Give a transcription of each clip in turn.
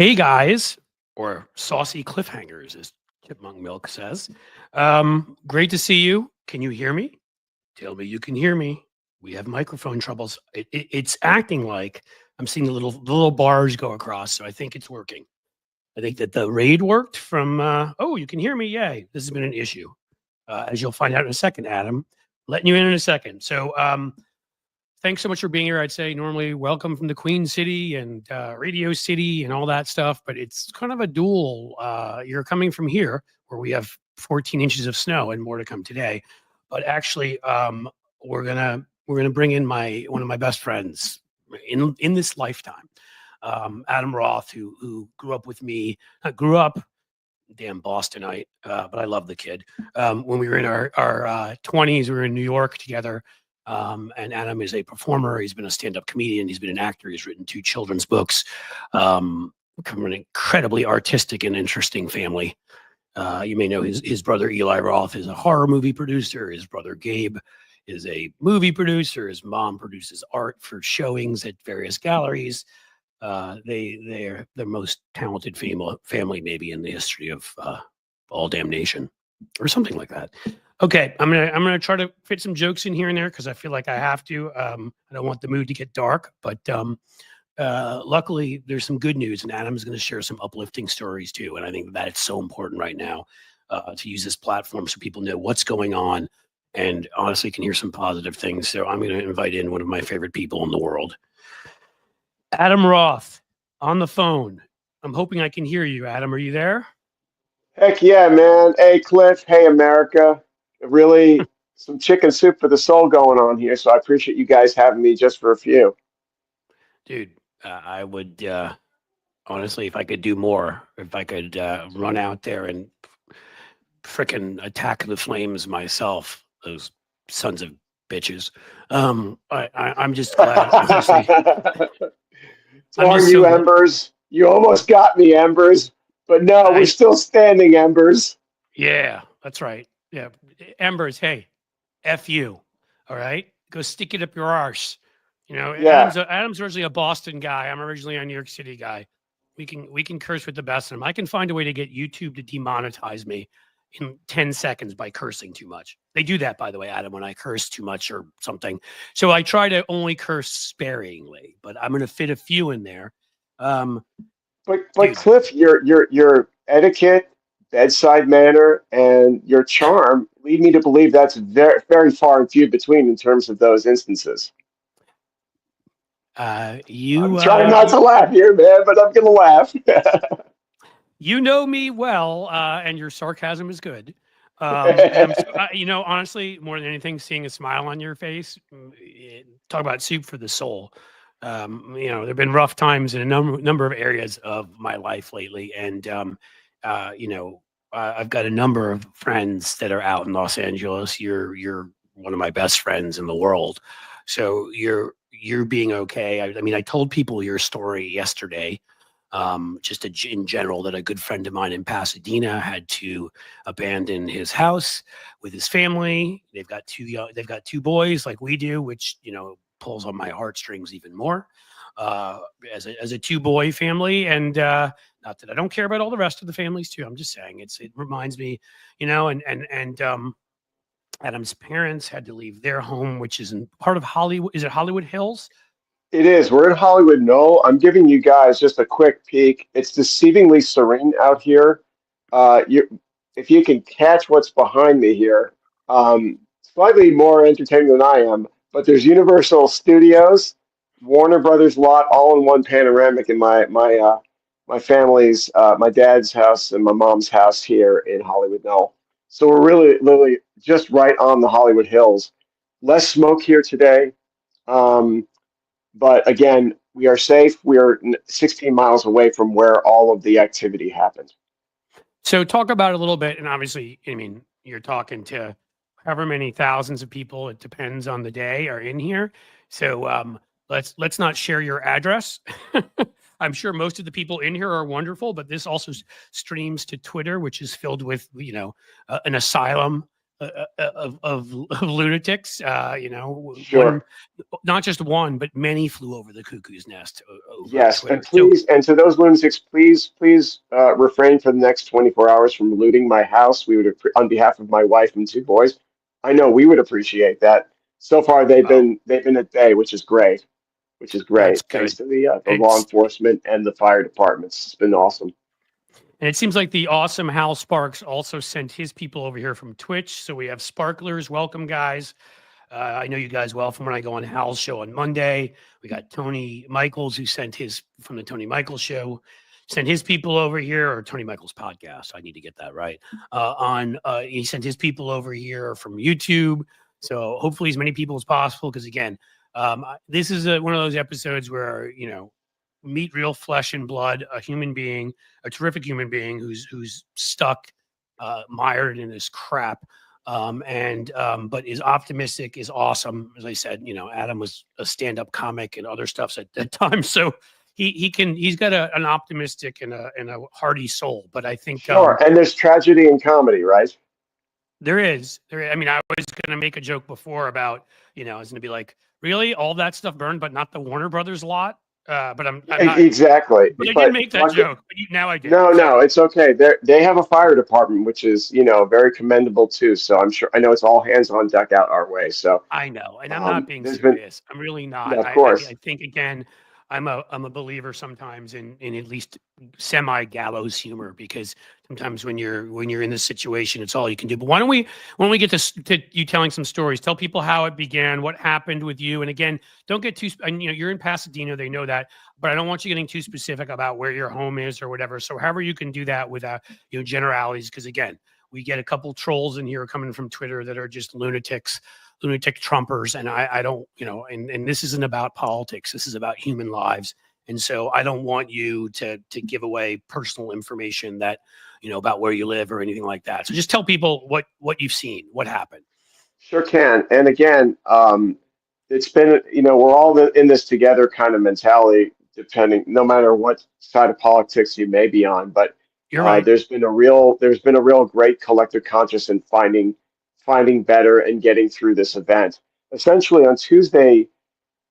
Hey guys, or saucy cliffhangers, as Chipmunk Milk says. Great to see you. Can you hear me? Tell me you can hear me. We have microphone troubles. It's acting like I'm seeing the little bars go across, so I think it's working. I think that the raid worked from. Oh, you can hear me. Yay! This has been an issue, as you'll find out in a second, Adam. Letting you in a second. So, thanks so much for being here. I'd say normally welcome from the Queen City and Radio City and all that stuff, but it's kind of a dual. You're coming from here where we have 14 inches of snow and more to come today, but actually, we're gonna bring in one of my best friends in this lifetime, Adam Roth, who grew up with me. Grew up, damn Bostonite, but I love the kid. When we were in our 20s, we were in New York together. And Adam is a performer. He's been a stand-up comedian. He's been an actor. He's written 2 children's books. Come from an incredibly artistic and interesting family. You may know his brother Eli Roth is a horror movie producer. His brother Gabe is a movie producer. His mom produces art for showings at various galleries. They're the most talented family maybe in the history of all damnation, or something like that. Okay, I'm gonna try to fit some jokes in here and there because I feel like I have to. I don't want the mood to get dark, but luckily there's some good news, and Adam's going to share some uplifting stories too. And I think that it's so important right now to use this platform so people know what's going on, and honestly can hear some positive things. So I'm going to invite in one of my favorite people in the world, Adam Roth, on the phone. I'm hoping I can hear you, Adam. Are you there? Heck yeah, man. Hey, Cliff. Hey, America. Really some chicken soup for the soul going on here. So I appreciate you guys having me just for a few. Dude, I would honestly, if I could do more, if I could run out there and frickin' attack the flames myself, those sons of bitches. I'm just glad, honestly. I'm Darn just you, so glad. Embers. You almost got me, Embers. But no, we're I still standing, Embers. Yeah, that's right. Yeah, Embers. Hey, f you. All right, go stick it up your arse. You know, Yeah. Adam's originally a Boston guy. I'm originally a New York City guy. We can curse with the best of them. I can find a way to get YouTube to demonetize me in 10 seconds by cursing too much. They do that, by the way, Adam, when I curse too much or something. So I try to only curse sparingly, but I'm going to fit a few in there. Um, But dude, Cliff, your etiquette, bedside manner, and your charm lead me to believe that's very far and few between in terms of those instances. I'm you trying not to laugh here, man, but I'm gonna laugh. you know me well, and your sarcasm is good. And honestly, more than anything, seeing a smile on your face, talk about soup for the soul. There've been rough times in a number of areas of my life lately, and uh, you know, I've got a number of friends that are out in Los Angeles. You're one of my best friends in the world, so you're being okay. I mean, I told people your story yesterday, in general, that a good friend of mine in Pasadena had to abandon his house with his family. They've got 2 boys like we do, which pulls on my heartstrings even more. Uh, as a 2-boy family, and not that I don't care about all the rest of the families too. I'm just saying it reminds me, and Adam's parents had to leave their home, which is in part of Hollywood. Is it Hollywood Hills? It is. We're in Hollywood. No, I'm giving you guys just a quick peek. It's deceivingly serene out here. If you can catch what's behind me here, slightly more entertaining than I am, but there's Universal Studios, Warner Brothers lot, all in one panoramic in my family's, my dad's house and my mom's house here in Hollywood. No, so we're really, literally just right on the Hollywood Hills. Less smoke here today. Um, but again, we are safe. We are 16 miles away from where all of the activity happened. So talk about it a little bit, and obviously, I mean, you're talking to however many thousands of people. It depends on the day are in here. So let's not share your address. I'm sure most of the people in here are wonderful, but this also streams to Twitter, which is filled with an asylum of lunatics. One, Sure. not just one, but many flew over the cuckoo's nest over Yes, Twitter. and So, please, and to those lunatics, please refrain for the next 24 hours from looting my house. We would, on behalf of my wife and two boys, I know we would appreciate that. So far, well, they've been at bay, which is great, that's thanks good. to the law It's enforcement and the fire departments. It's been awesome. And it seems like the awesome Hal Sparks also sent his people over here from Twitch. So we have sparklers. Welcome, guys. I know you guys well from when I go on Hal's show on Monday. We got Tony Michaels, who sent his from the Tony Michaels show, sent his people over here, or Tony Michaels podcast. I need to get that right. He sent his people over here from YouTube. So hopefully as many people as possible. Because again, this is one of those episodes where meet real flesh and blood, a human being, a terrific human being who's stuck, mired in this crap, but is optimistic, is awesome. As I said, Adam was a stand-up comic and other stuff at that time, so he's got an optimistic and a hearty soul. But I think Sure, and there's tragedy in comedy, right? there is. I mean, I was going to make a joke before about, I was going to be like, really, all that stuff burned, but not the Warner Brothers lot. But I'm not. Exactly, But I did but make that joke. But now I did. no, So no, it's okay. They have a fire department, which is, very commendable too. So I know it's all hands on deck out our way. So I know, and I'm not being there's been, serious. I'm really yeah, not. of course. I think again, I'm a believer sometimes in at least semi gallows humor, because sometimes when you're in this situation, it's all you can do. But why don't we, when we get to you telling some stories, tell people how it began, what happened with you, and again, don't get too. And you're in Pasadena, they know that, but I don't want you getting too specific about where your home is or whatever. So however you can do that without generalities, because again, we get a couple trolls in here coming from Twitter that are just lunatic Trumpers. And I don't, and this isn't about politics. This is about human lives. And so I don't want you to give away personal information that, about where you live or anything like that. So just tell people what you've seen, what happened. Sure can. And again, it's been, we're all in this together kind of mentality, depending, no matter what side of politics you may be on. But You're right. there's been a real great collective conscience in finding better and getting through this event. Essentially, on Tuesday,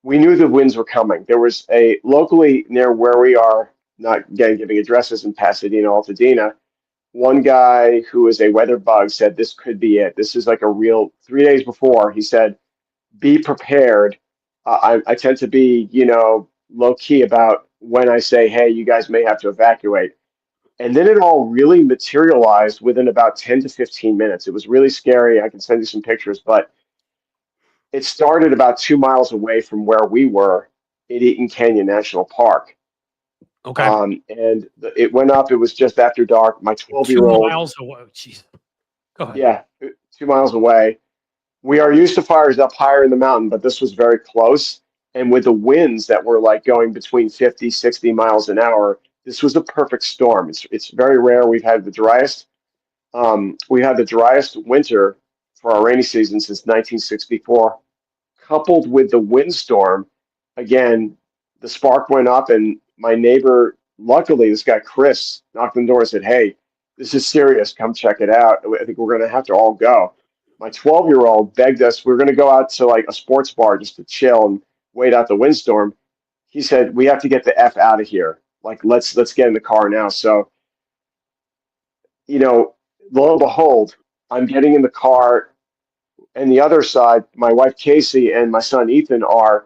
we knew the winds were coming. There was a locally near where we are, not again giving addresses in Pasadena, Altadena. One guy who is a weather bug said this could be it. This is like a real 3 days before. He said, be prepared. I tend to be, low key about when I say, hey, you guys may have to evacuate. And then it all really materialized within about 10 to 15 minutes. It was really scary. I can send you some pictures, but it started about 2 miles away from where we were in Eaton Canyon National Park. Okay. It went up. It was just after dark. My 12-year 2 old, miles away. Jeez. Go ahead. yeah, 2 miles away. We are used to fires up higher in the mountain, but this was very close. And with the winds that were like going between 50, 60 miles an hour, this was a perfect storm. It's very rare. We had the driest winter for our rainy season since 1964, coupled with the windstorm. Again, the spark went up, and my neighbor, luckily, this guy Chris, knocked on the door and said, "Hey, this is serious. Come check it out. I think we're going to have to all go." My 12-year-old begged us. We were going to go out to like a sports bar just to chill and wait out the windstorm. He said, "We have to get the F out of here. Like, let's get in the car now." So, lo and behold, I'm getting in the car, and the other side, my wife Casey and my son Ethan are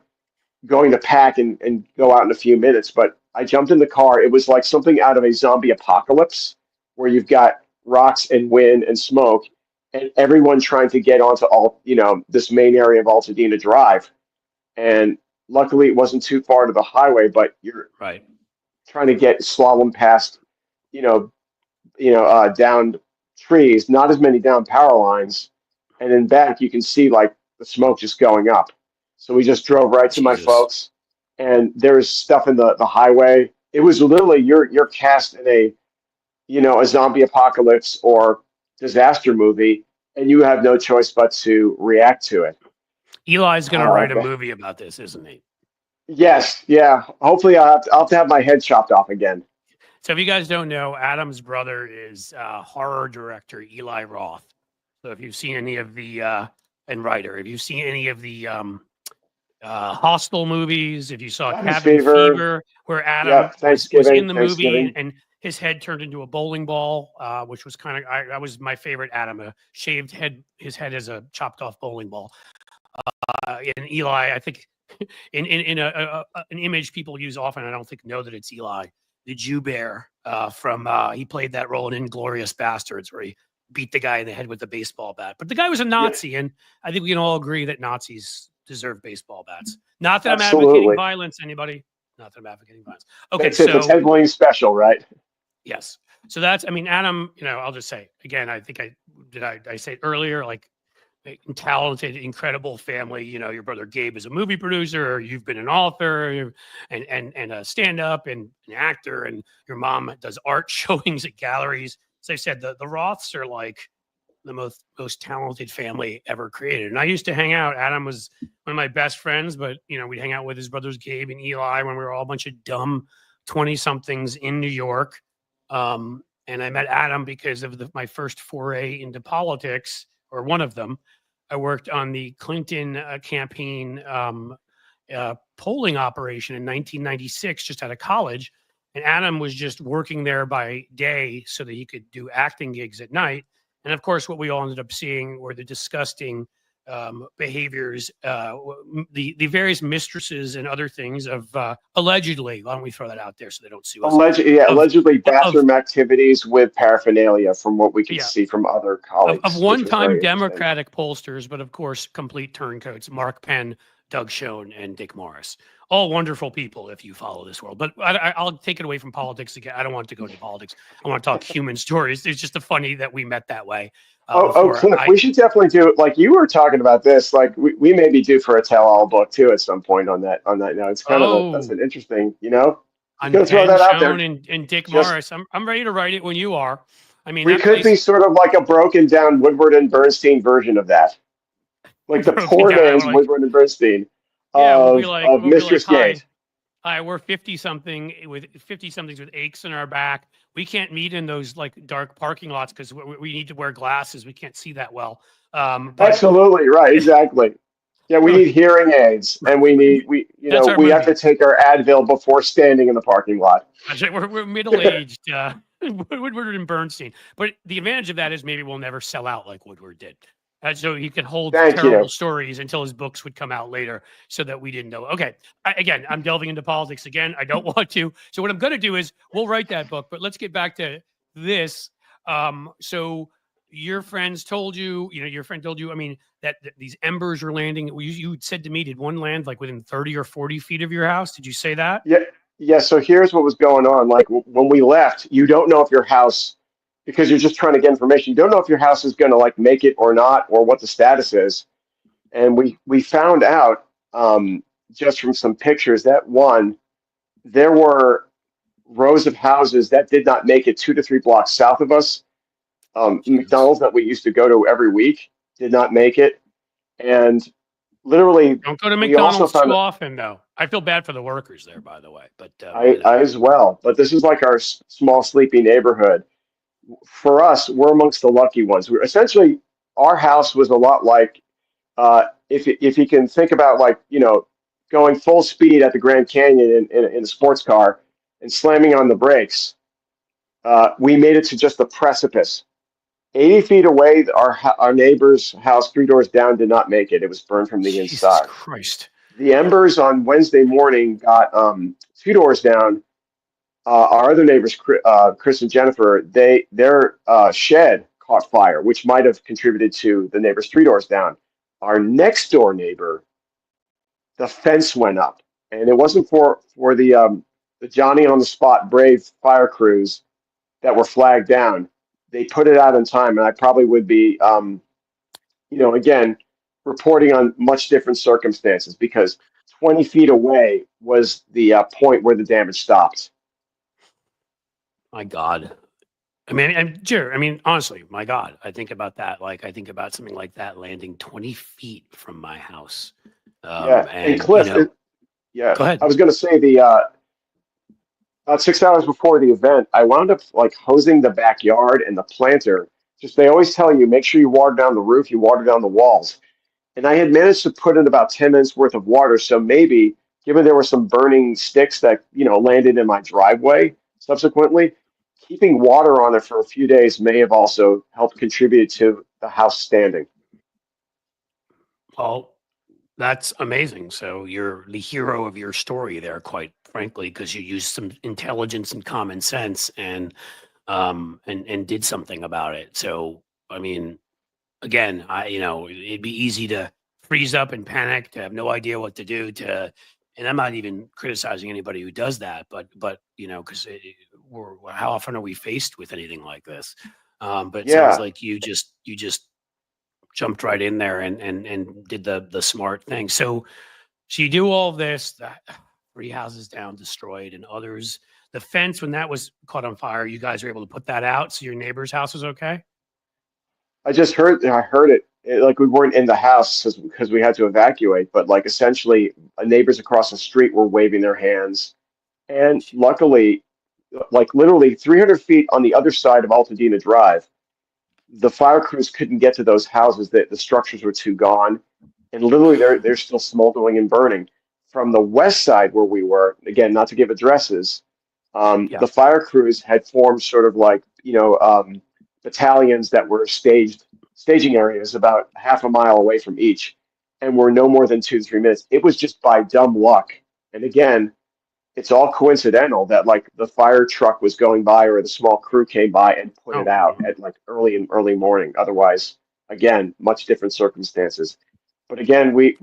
going to pack and go out in a few minutes. But I jumped in the car. It was like something out of a zombie apocalypse where you've got rocks and wind and smoke and everyone trying to get onto this main area of Altadena Drive. And luckily it wasn't too far to the highway, but you're Right. trying to get slalom past, you know, down trees, not as many down power lines. And in back, you can see like the smoke just going up. So we just drove right to my Jesus. folks, and there was stuff in the highway. It was literally you're cast in a zombie apocalypse or disaster movie, and you have no choice but to react to it. Eli's going to write a movie about this, isn't he? Yes, yeah. Hopefully, I'll have to have my head chopped off again. So if you guys don't know, Adam's brother is horror director Eli Roth. So if you've seen any of the and writer, if you've seen any of the Hostel movies, if you saw Cabin Cabin Fever. Fever, where Adam Yep. was in the movie Thanksgiving. and his head turned into a bowling ball, which was kind of that was my favorite Adam, a shaved head, his head as a chopped off bowling ball. And Eli, I think in an image people use often, I don't think know that it's Eli, the Jew Bear from he played that role in Inglorious Bastards, where he beat the guy in the head with a baseball bat. But the guy was a Nazi, and I think we can all agree that Nazis deserve baseball bats. Not that I'm advocating violence, anybody. Not that I'm advocating violence. Okay, that's it. The Ted Williams special, right? Yes. So that's, I mean, Adam, I'll just say again, I think I say it earlier, like talented, incredible family. Your brother Gabe is a movie producer, you've been an author and a stand-up and an actor, and your mom does art showings at galleries. As I said, the Roths are like the most talented family ever created. And I used to hang out. Adam was one of my best friends, but we'd hang out with his brothers Gabe and Eli when we were all a bunch of dumb 20-somethings in New York. And I met Adam because of my first foray into politics, or one of them. I worked on the Clinton campaign polling operation in 1996, just out of college. And Adam was just working there by day so that he could do acting gigs at night. And of course, what we all ended up seeing were the disgusting behaviors, the various mistresses and other things of allegedly. Why don't we throw that out there so they don't sue us? Allegedly bathroom activities with paraphernalia, from what we can see from other colleagues. Of one-time Democratic pollsters, but of course, complete turncoats: Mark Penn, Doug Schoen, and Dick Morris. All wonderful people if you follow this world. But I'll take it away from politics again. I don't want to go into politics. I want to talk human stories. It's just funny that we met that way. Cliff, we should definitely do it. Like you were talking about this, like we may be due for a tell-all book too at some point on that. Now it's kind of that's an interesting, I'm going to throw that out there. And Dick Morris, I'm ready to write it when you are. I mean, we could be sort of like a broken down Woodward and Bernstein version of that, like the poor man's Woodward and Bernstein. Yeah, we'll be like Mistress Gabe. Hi, we're 50-somethings with aches in our back. We can't meet in those like dark parking lots because we need to wear glasses. We can't see that well. Absolutely right, exactly. Yeah, we need hearing aids, and we have to take our Advil before standing in the parking lot. We're middle-aged, Woodward and Bernstein. But the advantage of that is maybe we'll never sell out like Woodward did. So he could hold terrible stories until his books would come out later so that we didn't know. Okay. Again, I'm delving into politics again. I don't want to. So what I'm going to do is we'll write that book, but let's get back to this. So your friends told you, your friend told you, I mean, that these embers were landing. You said to me, did one land like within 30 or 40 feet of your house? Did you say that? Yeah. So here's what was going on. Like when we left, you don't know if your house, because you're just trying to get information. You don't know if your house is going to like make it or not, or what the status is. And we found out just from some pictures that there were rows of houses that did not make it 2 to 3 blocks south of us. McDonald's that we used to go to every week did not make it. And literally, don't go to McDonald's too often, though. I feel bad for the workers there, by the way. But I as well. But this is like our small sleepy neighborhood. For us, we're amongst the lucky ones. We're essentially, our house was a lot like, if you can think about like, going full speed at the Grand Canyon in a sports car and slamming on the brakes. We made it to just the precipice. 80 feet away, our neighbor's house 3 doors down did not make it. It was burned from the inside. Jesus Christ. The embers on Wednesday morning got 2 doors down. Our other neighbors, Chris and Jennifer, their shed caught fire, which might have contributed to the neighbors 3 doors down. Our next door neighbor, the fence went up, and it wasn't for the Johnny on the spot brave fire crews that were flagged down. They put it out in time, and I probably would be, again, reporting on much different circumstances, because 20 feet away was the point where the damage stopped. My God. I mean, honestly, my God, I think about that. Like, I think about something like that landing 20 feet from my house. And Cliff, go ahead. I was going to say about 6 hours before the event, I wound up like hosing the backyard and the planter Just they always tell you, make sure you water down the roof, you water down the walls. And I had managed to put in about 10 minutes worth of water. So maybe, given there were some burning sticks that, landed in my driveway subsequently, keeping water on it for a few days may have also helped contribute to the house standing. Well, that's amazing. So you're the hero of your story there, quite frankly, because you used some intelligence and common sense and did something about it. So I mean, again, it'd be easy to freeze up and panic, to have no idea what to do, and I'm not even criticizing anybody who does that, but because how often are we faced with anything like this? But it sounds Yeah, like you just jumped right in there and did the smart thing. So you do all of this, 3 houses down, destroyed, and others. The fence, when that was caught on fire, you guys were able to put that out, so your neighbor's house was okay. I heard it. Like we weren't in the house because we had to evacuate, but like essentially, neighbors across the street were waving their hands. And luckily, like literally 300 feet on the other side of Altadena Drive, the fire crews couldn't get to those houses. The structures were too gone, and literally they're still smoldering and burning. From the west side where we were, again, not to give addresses, Yeah. the fire crews had formed sort of like battalions that were staging areas about half a mile away from each, and were no more than 2 to 3 minutes. It was just by dumb luck, and again, it's all coincidental that like the fire truck was going by or the small crew came by and put it Oh, out at like early morning. Otherwise, again, much different circumstances. But again, we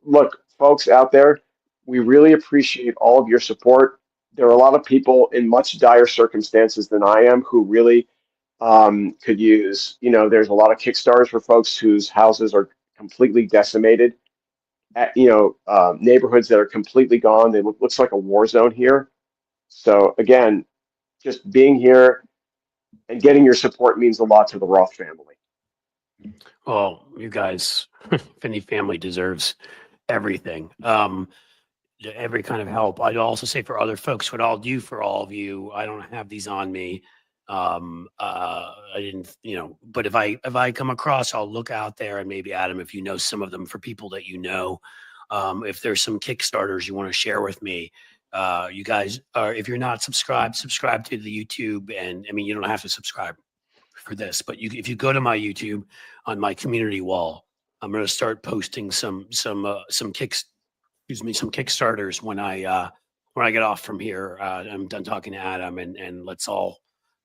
look, folks out there, we really appreciate all of your support. There are a lot of people in much dire circumstances than I am who really could use, there's a lot of Kickstarters for folks whose houses are completely decimated at, neighborhoods that are completely gone. They looks like a war zone here. So again, just being here and getting your support means a lot to the Roth family. well, you guys, Finney family deserves everything. Every kind of help. I'd also say for other folks, what I'll do for all of you, I don't have these on me. I didn't, but if I come across, I'll look out there, and maybe Adam, if you know some of them for people that if there's some Kickstarters you want to share with me, you guys are, if you're not subscribed, subscribe to the YouTube. And I mean, you don't have to subscribe for this, but if you go to my YouTube on my community wall, I'm going to start posting some Kickstarters when I get off from here. I'm done talking to Adam, and let's all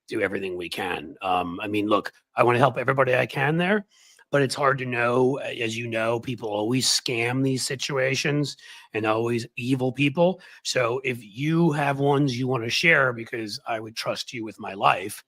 do everything we can. I mean, look, I want to help everybody I can there, but it's hard to know. As you know, people always scam these situations and always evil people. So if you have ones you want to share, because I would trust you with my life,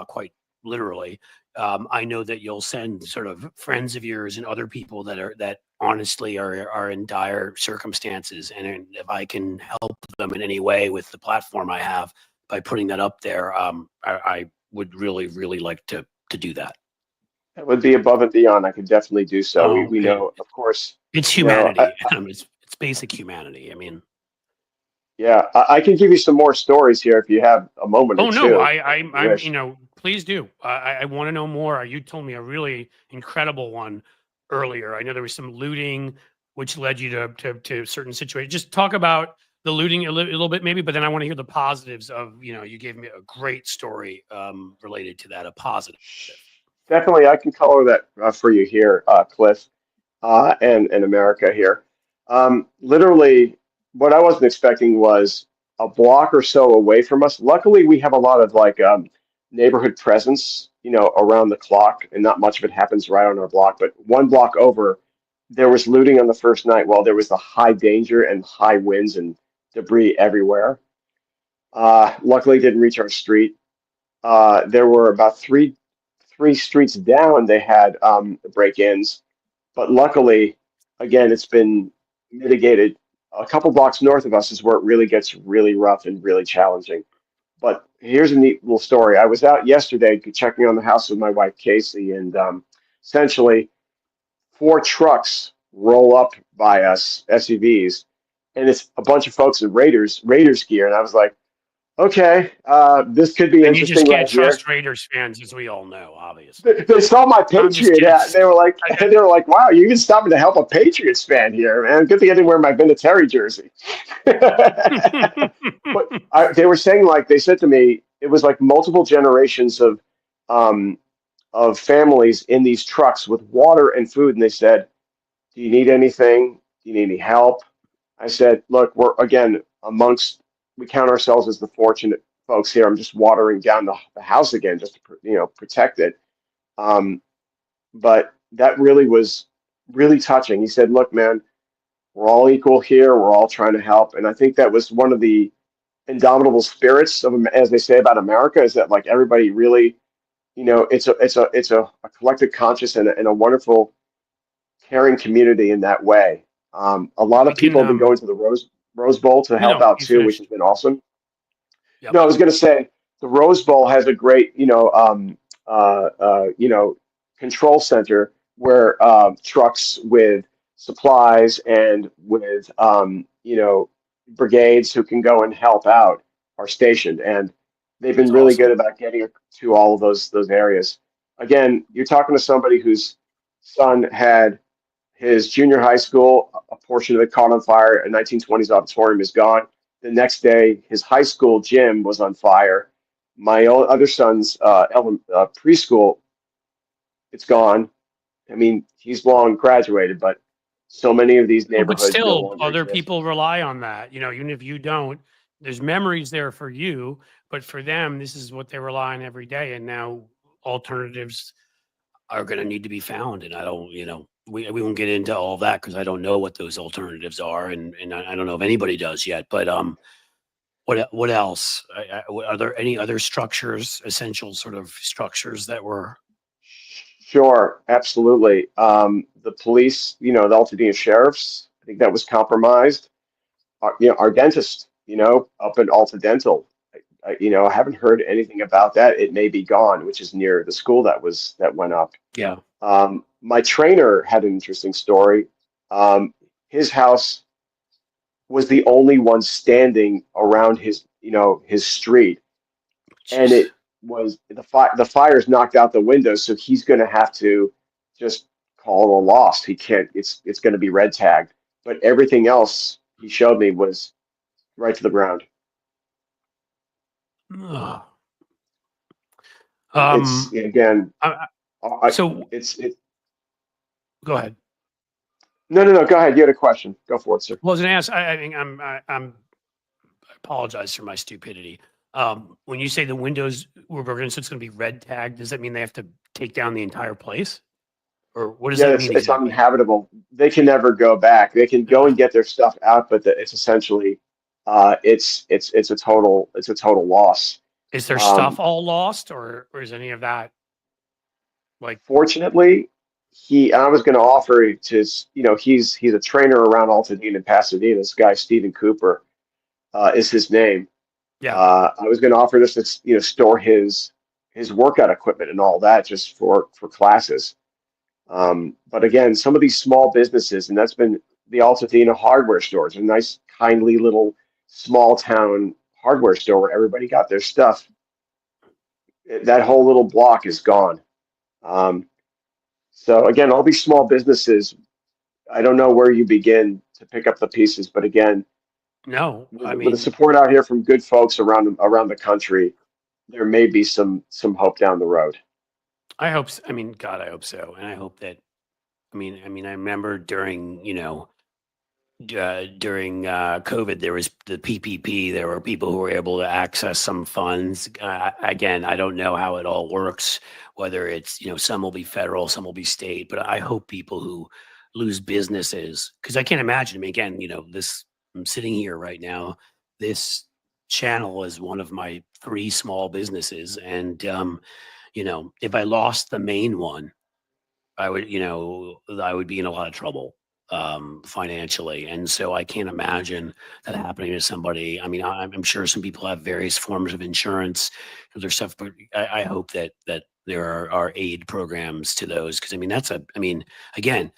quite literally, I know that you'll send sort of friends of yours and other people that honestly are in dire circumstances, and if I can help them in any way with the platform I have by putting that up there, I would really like to do that. That would be above and beyond. I could definitely do so. We Oh, we know, of course, it's you know, I, humanity. It's basic humanity. I mean, yeah, I can give you some more stories here if you have a moment or oh no, two, I, if I you I'm wish. please do. I want to know more. You told me a really incredible one earlier. I know there was some looting, which led you to certain situations. Just talk about the looting a little bit, maybe, but then I want to hear the positives of, you gave me a great story related to that, a positive. Definitely, I can color that for you here, Cliff, and America here. Literally, what I wasn't expecting was a block or so away from us. Luckily, we have a lot of like neighborhood presence, around the clock, and not much of it happens right on our block. But one block over, there was looting on the first night while there was the high danger and high winds and debris everywhere. Luckily, it didn't reach our street. There were about three streets down. They had break-ins, but luckily, again, it's been mitigated. A couple blocks north of us is where it really gets really rough and really challenging. But here's a neat little story. I was out yesterday checking on the house with my wife Casey, and essentially 4 trucks roll up by us, SUVs, and it's a bunch of folks in Raiders gear. And I was like, okay, this could be And you just interesting can't right here. trust Raiders fans, as we all know, obviously. They saw my I'm just Patriot kidding. hat. And they were like, I, wow, you even stopping to help a Patriots fan here, man. Good thing I didn't wear my Vinatieri jersey. But they were saying, like, they said to me, it was like multiple generations um, of families in these trucks with water and food. And they said, do you need anything? Do you need any help? I said, look, we're again we count ourselves as the fortunate folks here. I'm just watering down the house again just to, protect it. Um, but that really was really touching. He said, look, man, we're all equal here. We're all trying to help. And I think that was one of the indomitable spirits of, as they say about America, is that like everybody really, it's a collective conscious and a wonderful caring community in that way. A lot I of people can, have been going to the Rose Bowl to help out you too, which finished. has been awesome. Yep. No, I was going to say the Rose Bowl has a great, control center where trucks with supplies and with, brigades who can go and help out are stationed, and they've That's been really good awesome. about getting to all of those areas. Again, you're talking to somebody whose son had his junior high school, a portion of it caught on fire. A 1920s auditorium is gone. The next day, his high school gym was on fire. My other son's preschool, it's gone. I mean, he's long graduated, but so many of these Well, but neighborhoods no still, longer other exist. people rely on that. Even if you don't, there's memories there for you, but for them, this is what they rely on every day. And now alternatives are going to need to be found. And I don't, we won't get into all that because I don't know what those alternatives are, and I don't know if anybody does yet. But what else? Are there any other structures, essential sort of structures that were? Sure, absolutely. The police, the Altadena sheriffs, I think that was compromised. Our dentist, up at Alta Dental, I haven't heard anything about that. It may be gone, which is near the school that went up. Yeah. My trainer had an interesting story. His house was the only one standing around his street, and Jeez. it was the fires knocked out the windows, so he's going to have to just call it a loss. He can't. It's going to be red tagged, but everything else he showed me was right to the ground. Ugh. It's again, I, I, so it's go ahead. no. Go ahead. You had a question. Go for it, sir. Well, I was going to ask. I think I apologize for my stupidity. When you say the windows were broken, so it's going to be red tagged, does that mean they have to take down the entire place, or what does Yeah, that it's mean it's exactly? uninhabitable. They can never go back. They can go Uh, and get their stuff out, but it's essentially it's a total loss. is their stuff Um, all lost, or is any of that like? Fortunately, I was going to offer to he's a trainer around Altadena and Pasadena. This guy Stephen Cooper is his name. Yeah. I was going to offer this to store his workout equipment and all that just for classes. But again, some of these small businesses, and that's been the Altadena hardware stores, a nice, kindly little small town hardware store where everybody got their stuff. That whole little block is gone. Um, so again, all these small businesses, I don't know where you begin to pick up the pieces, but again, No, I with the mean, support out here from good folks around the country, there may be some hope down the road. I hope. I mean, God, I hope so, and I hope that. I remember during during COVID, there was the PPP. There were people who were able to access some funds. Again, I don't know how it all works, whether it's, some will be federal, some will be state, but I hope people who lose businesses, because I can't imagine, again, I'm sitting here right now, this channel is one of my three small businesses. And, if I lost the main one, I would be in a lot of trouble financially. And so I can't imagine that happening to somebody. I mean, I'm sure some people have various forms of insurance for their stuff, but I hope that there are aid programs to those. Cause again,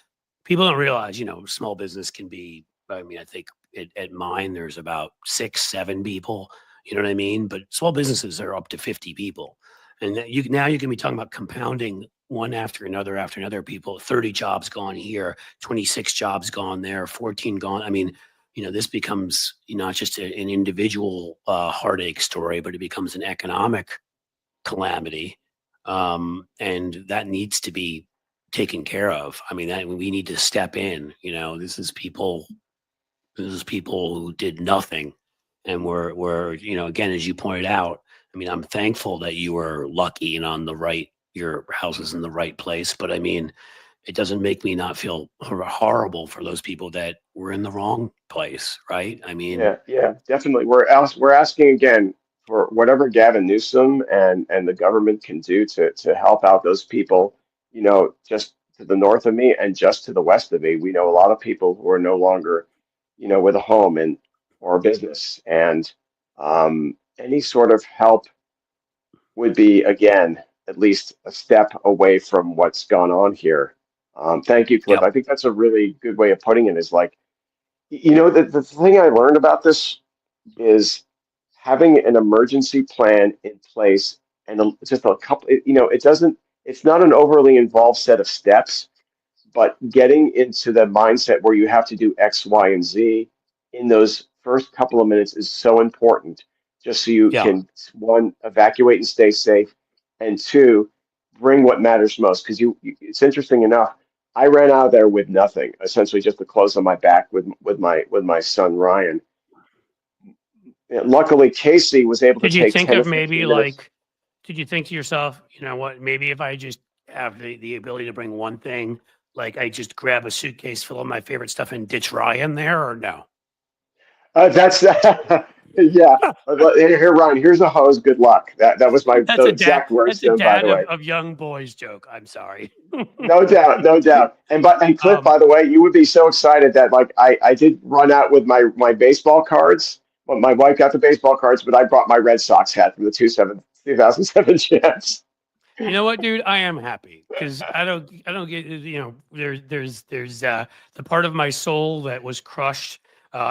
people don't realize, small business can be, I think at mine, there's about 6, 7 people, You know what I mean? But small businesses are up to 50 people. And now you can be talking about compounding one after another people, 30 jobs gone here, 26 jobs gone there, 14 gone. I mean, this becomes not just an individual heartache story, but it becomes an economic calamity. And that needs to be taken care of. I mean, we need to step in. This is people who did nothing, and we're again, as you pointed out. I mean, I'm thankful that you were lucky and your house is in the right place. But I mean, it doesn't make me not feel horrible for those people that were in the wrong place, right? I mean, Yeah, definitely. We're asking again for whatever Gavin Newsom and the government can do to help out those people, just to the north of me and just to the west of me. We know a lot of people who are no longer, with a home and or a business, and any sort of help would be, again, at least a step away from what's gone on here. Thank you, Cliff. yep, I think that's a really good way of putting it, is like, the thing I learned about this is having an emergency plan in place, and just a couple, it's not an overly involved set of steps, but getting into the mindset where you have to do X, Y, and Z in those first couple of minutes is so important, just so you yeah. can, one, evacuate and stay safe, and two, bring what matters most. Because it's interesting enough, I ran out of there with nothing, essentially just the clothes on my back with my son Ryan. Luckily, Casey was able to Did you take think 10 or of maybe 15 minutes. like, did you think to yourself, you know what, maybe if I just have the ability to bring one thing, like I just grab a suitcase full of my favorite stuff and ditch Ryan there, or no? That's yeah. Here, Ryan. Here's a hose. Good luck. That was the exact words That's to a him, by dad the way. of young boys joke. I'm sorry. No doubt, no doubt. And Cliff, um, by the way, you would be so excited that like I did run out with my baseball cards. Well, my wife got the baseball cards, but I brought my Red Sox hat from the 2007 champs. you know what, dude? I am happy because I don't get, there's the part of my soul that was crushed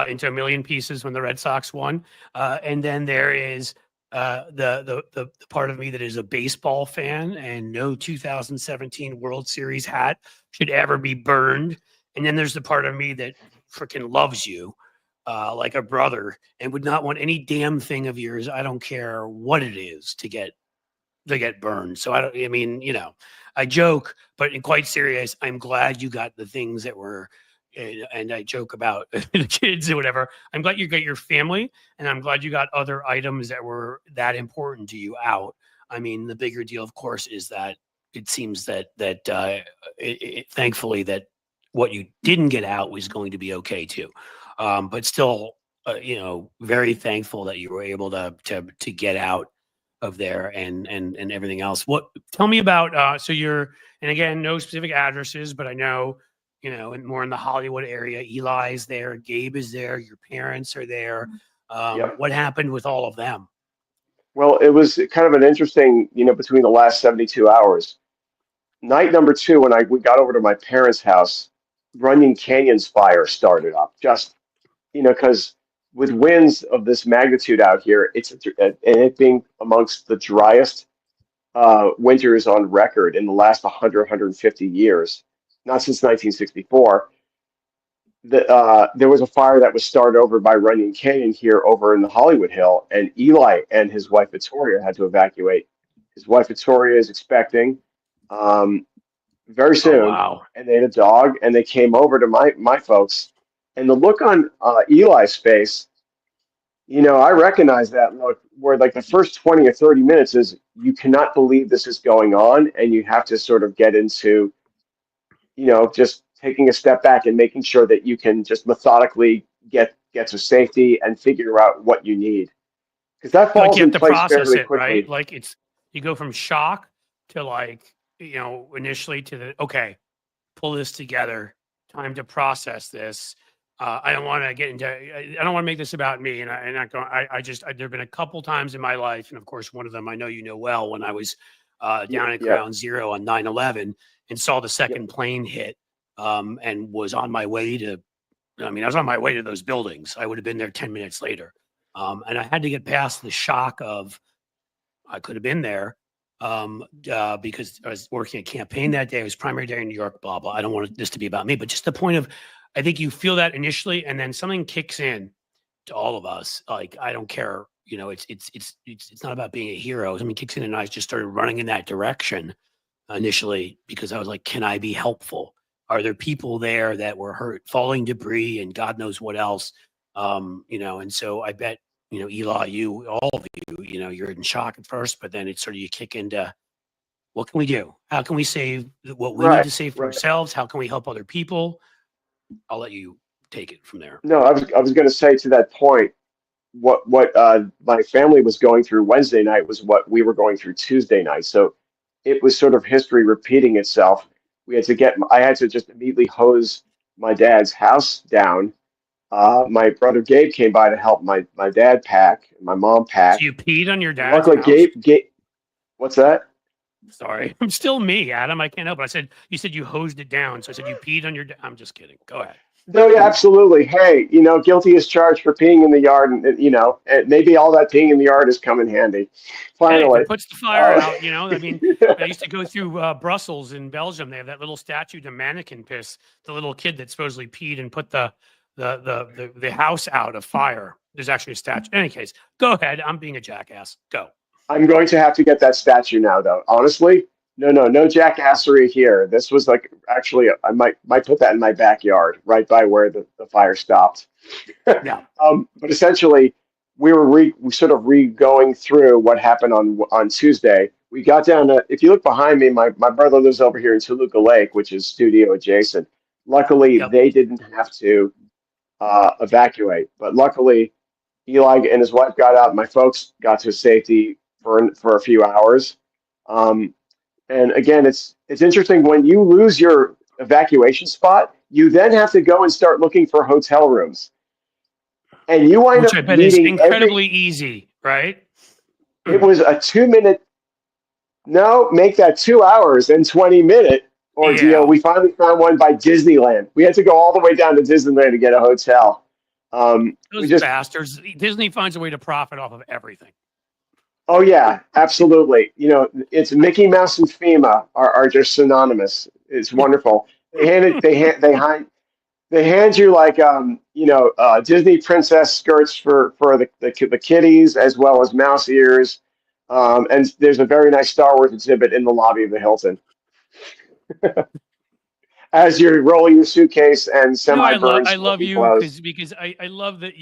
into a million pieces when the Red Sox won, and then there is the part of me that is a baseball fan, and no 2017 World Series hat should ever be burned. And then there's the part of me that freaking loves you like a brother and would not want any damn thing of yours. I don't care what it is to get burned. So I mean, I joke, but in quite serious, I'm glad you got the things that were, and I joke about the kids or whatever. I'm glad you got your family, and I'm glad you got other items that were that important to you out. I mean, the bigger deal, of course, is that it seems thankfully that what you didn't get out was going to be okay too. But still, very thankful that you were able to get out of there and everything else. Tell me about so you're, and again, no specific addresses, but I know, and more in the Hollywood area. Eli's there, Gabe is there, your parents are there. Yep. What happened with all of them? Well, it was kind of an interesting, between the last 72 hours. Night number two, when we got over to my parents' house, Runyon Canyon's fire started up. Just, because with winds of this magnitude out here, and it being amongst the driest winters on record in the last 100, 150 years, not since 1964. There was a fire that was started over by Runyon Canyon here over in the Hollywood Hill, and Eli and his wife Victoria had to evacuate. His wife Victoria is expecting um, very Oh, soon, wow. and they had a dog, and they came over to my folks, and the look on Eli's face, I recognize that look where like the first 20 or 30 minutes is you cannot believe this is going on, and you have to sort of get into, just taking a step back and making sure that you can just methodically get to safety and figure out what you need. Because that Like falls you in have to place process fairly it, right? quickly. Like you go from shock to like, initially to okay, pull this together, time to process this. I don't want to get into. I don't want to make this about me, and I'm not going. There have been a couple times in my life, and of course, one of them I know you know well. When I was Yeah, down at yeah, Ground Zero on 9/11 and saw the yeah, second plane hit, and was on my way to. I mean, I was on my way to those buildings. I would have been there 10 minutes later. And I had to get past the shock of I could have been there because I was working a campaign that day. It was primary day in New York, blah, blah. I don't want this to be about me, but just the point of, I think you feel that initially, and then something kicks in to all of us. Like, I don't care, it's not about being a hero. Something kicks in and I just started running in that direction initially because I was like, can I be helpful? Are there people there that were hurt, falling debris and God knows what else? And so I bet, Eli, all of you, you're in shock at first, but then it's sort of you kick into what can we do? How can we save what we need to save for ourselves? How can we help other people? I'll let you take it from there. No, I was going to say to that point, what my family was going through Wednesday night was what we were going through Tuesday night. So it was sort of history repeating itself. I had to just immediately hose my dad's house down. My brother Gabe came by to help my dad pack and my mom pack. So you peed on your dad's Luckily, house? Gabe, what's that? Sorry, I'm still me, Adam. I can't help it. You said you hosed it down. So I said you peed on your I'm just kidding. Go ahead. No, yeah, absolutely. Hey, guilty as charged for peeing in the yard, and maybe all that peeing in the yard is come in handy. Finally, hey, if it puts the fire out. I mean, I used to go through Brussels in Belgium. They have that little statue to mannequin piss, the little kid that supposedly peed and put the house out of fire. There's actually a statue. In any case, go ahead. I'm being a jackass. Go. I'm going to have to get that statue now, though. Honestly, no jackassery here. This was actually, I might put that in my backyard, right by where the fire stopped. Yeah. But essentially, we sort of going through what happened on Tuesday. We got down to, if you look behind me, my brother lives over here in Toluca Lake, which is studio adjacent. Luckily, they didn't have to evacuate, but luckily, Eli and his wife got out. My folks got to safety for a few hours. And again, it's interesting when you lose your evacuation spot, you then have to go and start looking for hotel rooms. And you wind up I bet is incredibly easy, right? It was a 2-minute. No, make that 2 hours and 20-minute ordeal. We finally found one by Disneyland. We had to go all the way down to Disneyland to get a hotel. Those bastards. Disney finds a way to profit off of everything. Oh yeah, absolutely. It's Mickey Mouse and FEMA are just synonymous. It's wonderful. They hand you like Disney princess skirts for the kiddies as well as mouse ears, and there's a very nice Star Wars exhibit in the lobby of the Hilton. As you're rolling your suitcase and semi-burned. I love you because I love that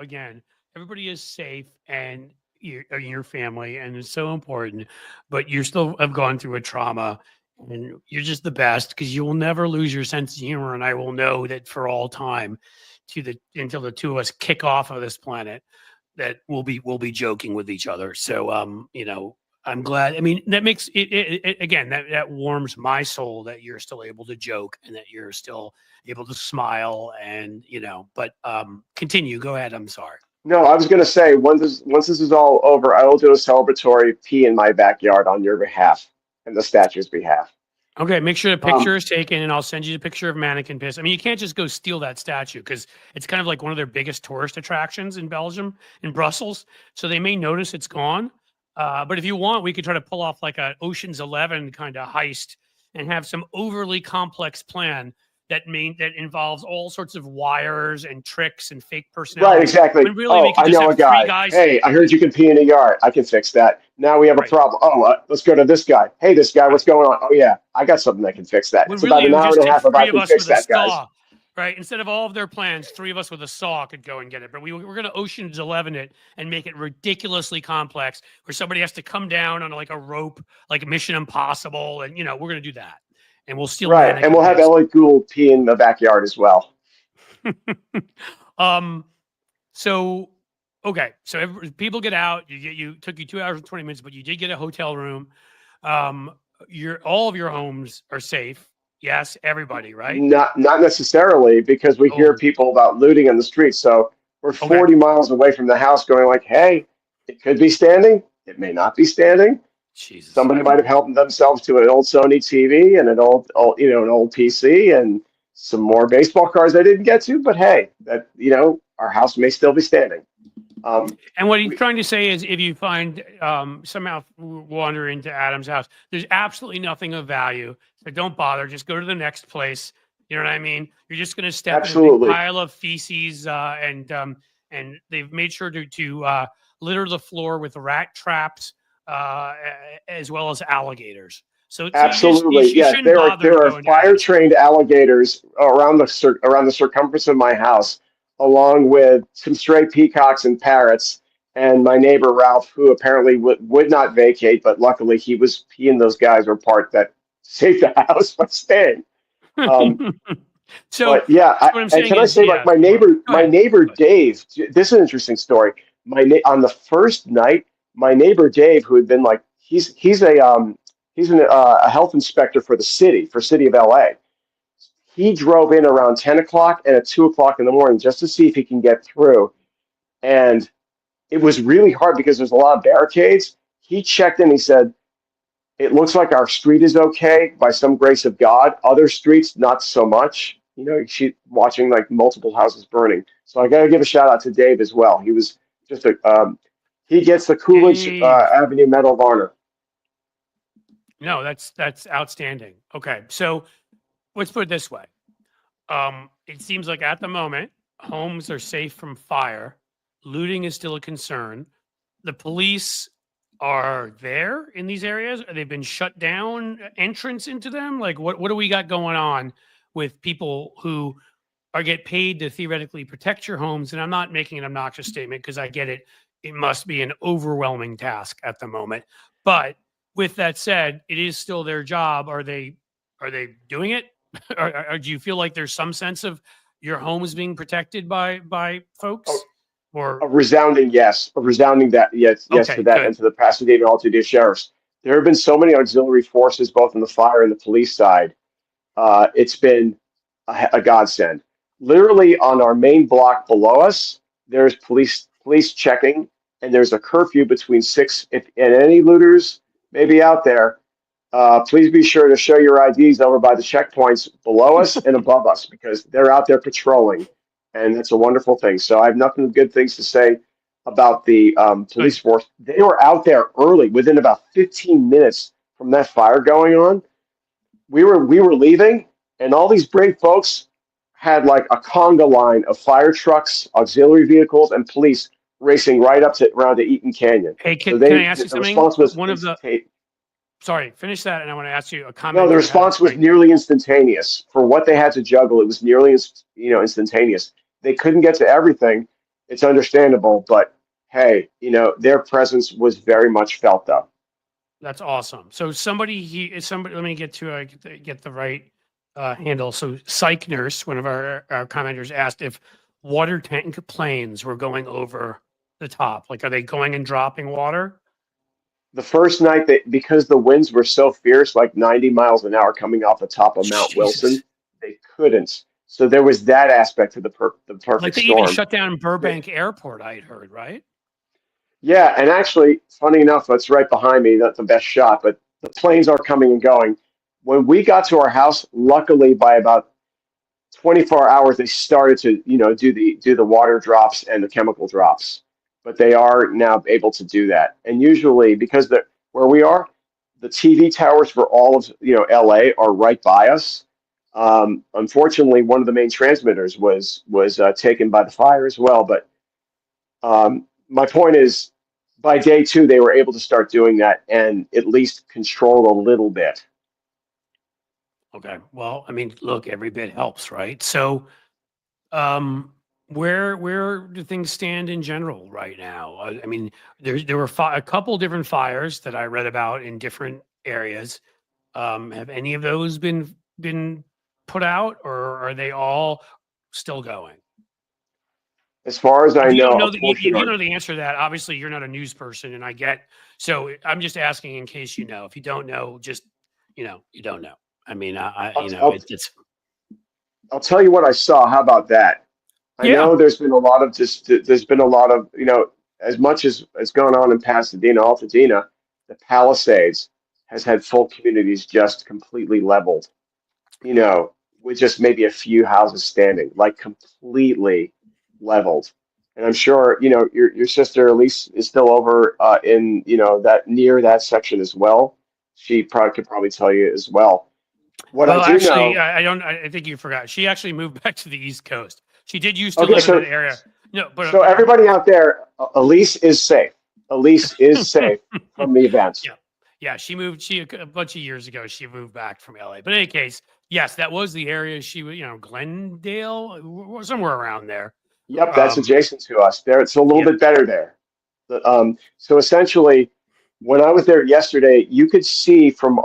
again, everybody is safe and your family, and it's so important, but you still have gone through a trauma, and you're just the best because you will never lose your sense of humor, and I will know that for all time until the two of us kick off of this planet, that we'll be joking with each other. So I'm glad. I mean, that makes it again, that warms my soul that you're still able to joke and that you're still able to smile and but continue. Go ahead. I'm sorry. No, I was going to say, once this is all over, I will do a celebratory pee in my backyard on your behalf and the statue's behalf. Okay, make sure the picture is taken, and I'll send you the picture of mannequin piss. I mean, you can't just go steal that statue because it's kind of like one of their biggest tourist attractions in Belgium, in Brussels. So they may notice it's gone. But if you want, we could try to pull off like an Ocean's 11 kind of heist and have some overly complex plan that involves all sorts of wires and tricks and fake personality. Right, exactly. Really I know a guy. Hey, I heard you can pee in a yard. I can fix that. Now we have a problem. Let's go to this guy. Hey, this guy, what's going on? Oh, yeah, I got something that can fix that. It's about an hour and a half if I can fix that, guys. Right, instead of all of their plans, 3 of us with a saw could go and get it. But we're going to Ocean's 11 it and make it ridiculously complex, where somebody has to come down on like a rope, like Mission Impossible, and we're going to do that. And we'll steal. Right, and we'll have Elliot Gould pee in the backyard as well. So people get out. Took you 2 hours and 20 minutes, but you did get a hotel room. All of your homes are safe. Yes, everybody, right? Not necessarily, because we hear people about looting on the streets. So we're 40 miles away from the house, going like, "Hey, it could be standing. It may not be standing." Jesus. Somebody might have helped themselves to an old Sony TV and an old PC and some more baseball cards I didn't get to. But hey, our house may still be standing. And what he's We, trying to say is, if you find somehow wander into Adam's house, there's absolutely nothing of value. So don't bother. Just go to the next place. You know what I mean? You're just going to step in a big absolutely. pile of feces, and they've made sure to litter the floor with rat traps, as well as alligators. So you Absolutely, yeah. shouldn't bother There are going to fire Adam's house. trained alligators around the circumference of my house, along with some stray peacocks and parrots. And my neighbor Ralph, who apparently would not vacate, but luckily he and those guys were part that saved the house by staying. Um, So, but yeah, what I'm and saying can I is, say, like yeah, go ahead. Go my ahead. neighbor Go ahead. Dave. This is an interesting story. On the first night, my neighbor Dave, who had been like he's a health inspector for the city of LA. He drove in around 10 o'clock and at 2 o'clock in the morning just to see if he can get through, and it was really hard because there's a lot of barricades. He checked in. He said, it looks like our street is okay by some grace of God. Other streets, not so much. You know, she's watching like multiple houses burning. So I got to give a shout out to Dave as well. He was just he gets the Coolidge Dave. Avenue Medal of Honor. No, that's outstanding. Okay, so let's put it this way. It seems like at the moment, homes are safe from fire. Looting is still a concern. The police are there in these areas. They've been shut down, entrance into them. Like, what do we got going on with people who are get paid to theoretically protect your homes? And I'm not making an obnoxious statement because I get it. It must be an overwhelming task at the moment. But with that said, it is still their job. Are they doing it? Or do you feel like there's some sense of your home is being protected by folks? Or A resounding yes, a resounding that yes to okay, that, good. and to the Pasadena Altadena sheriffs. There have been so many auxiliary forces, both on the fire and the police side. It's been a godsend. Literally on our main block below us, there's police checking, and there's a curfew between six. If and any looters may be out there, please be sure to show your IDs over by the checkpoints below us and above us because they're out there patrolling, and it's a wonderful thing. So I have nothing but good things to say about the police Good. force. They were out there early, within about 15 minutes from that fire going on. We were leaving, and all these brave folks had like a conga line of fire trucks, auxiliary vehicles, and police racing right up to around to Eaton Canyon. Hey, So can I ask you the something? response was One of the instantaneous. sorry, finish that, and I want to ask you a No, the commenter had a response was point. nearly instantaneous for what they had to juggle. It was nearly instantaneous. They couldn't get to everything. It's understandable, but hey, their presence was very much felt though. That's awesome. So somebody. Let me get to get the right handle. So Psych Nurse, one of our commenters, asked if water tank planes were going over the top. Like, are they going and dropping water? The first night, because the winds were so fierce, like 90 miles an hour coming off the top of Mount Jesus. Wilson, they couldn't. So there was that aspect of the Like perfect they even storm. shut down They- Burbank Airport, I had heard, right? Yeah, and actually, funny enough, that's right behind me. Not the best shot, but the planes are coming and going. When we got to our house, luckily by about 24 hours, they started to, do the water drops and the chemical drops. But they are now able to do that. And usually, because where we are, the TV towers for all of LA are right by us. Unfortunately, one of the main transmitters was taken by the fire as well. But my point is, by day two, they were able to start doing that and at least control a little bit. Okay. Well, I mean, look, every bit helps, right? So, um, where do things stand in general right now? I mean, there were a couple different fires that I read about in different areas. Have any of those been put out, or are they all still going? As far as I If you know, don't a know portion if you are. know the answer to that, obviously you're not a news person, and I get. So I'm just asking in case you know. If you don't know, just you don't know. I mean, I'll, I'll, it's I'll tell you what I saw. How about that? I yeah. know there's been a lot of, as much as going on in Pasadena, Altadena, the Palisades has had full communities just completely leveled, with just maybe a few houses standing, like completely leveled. And I'm sure, your sister Elise is still over in, that near that section as well. She could probably tell you as well. What I Well, do actually, know. I don't. I think you forgot. She actually moved back to the East Coast. She did used to Okay, live in so that area. No, so everybody out there, Elise is safe. Elise is safe from the events. yeah, yeah. She moved. A bunch of years ago. She moved back from LA. But in any case, yes, that was the area she was. Glendale, somewhere around there. Yep, that's Um, adjacent to us. There, it's a little yep. bit better there. So essentially, when I was there yesterday, you could see from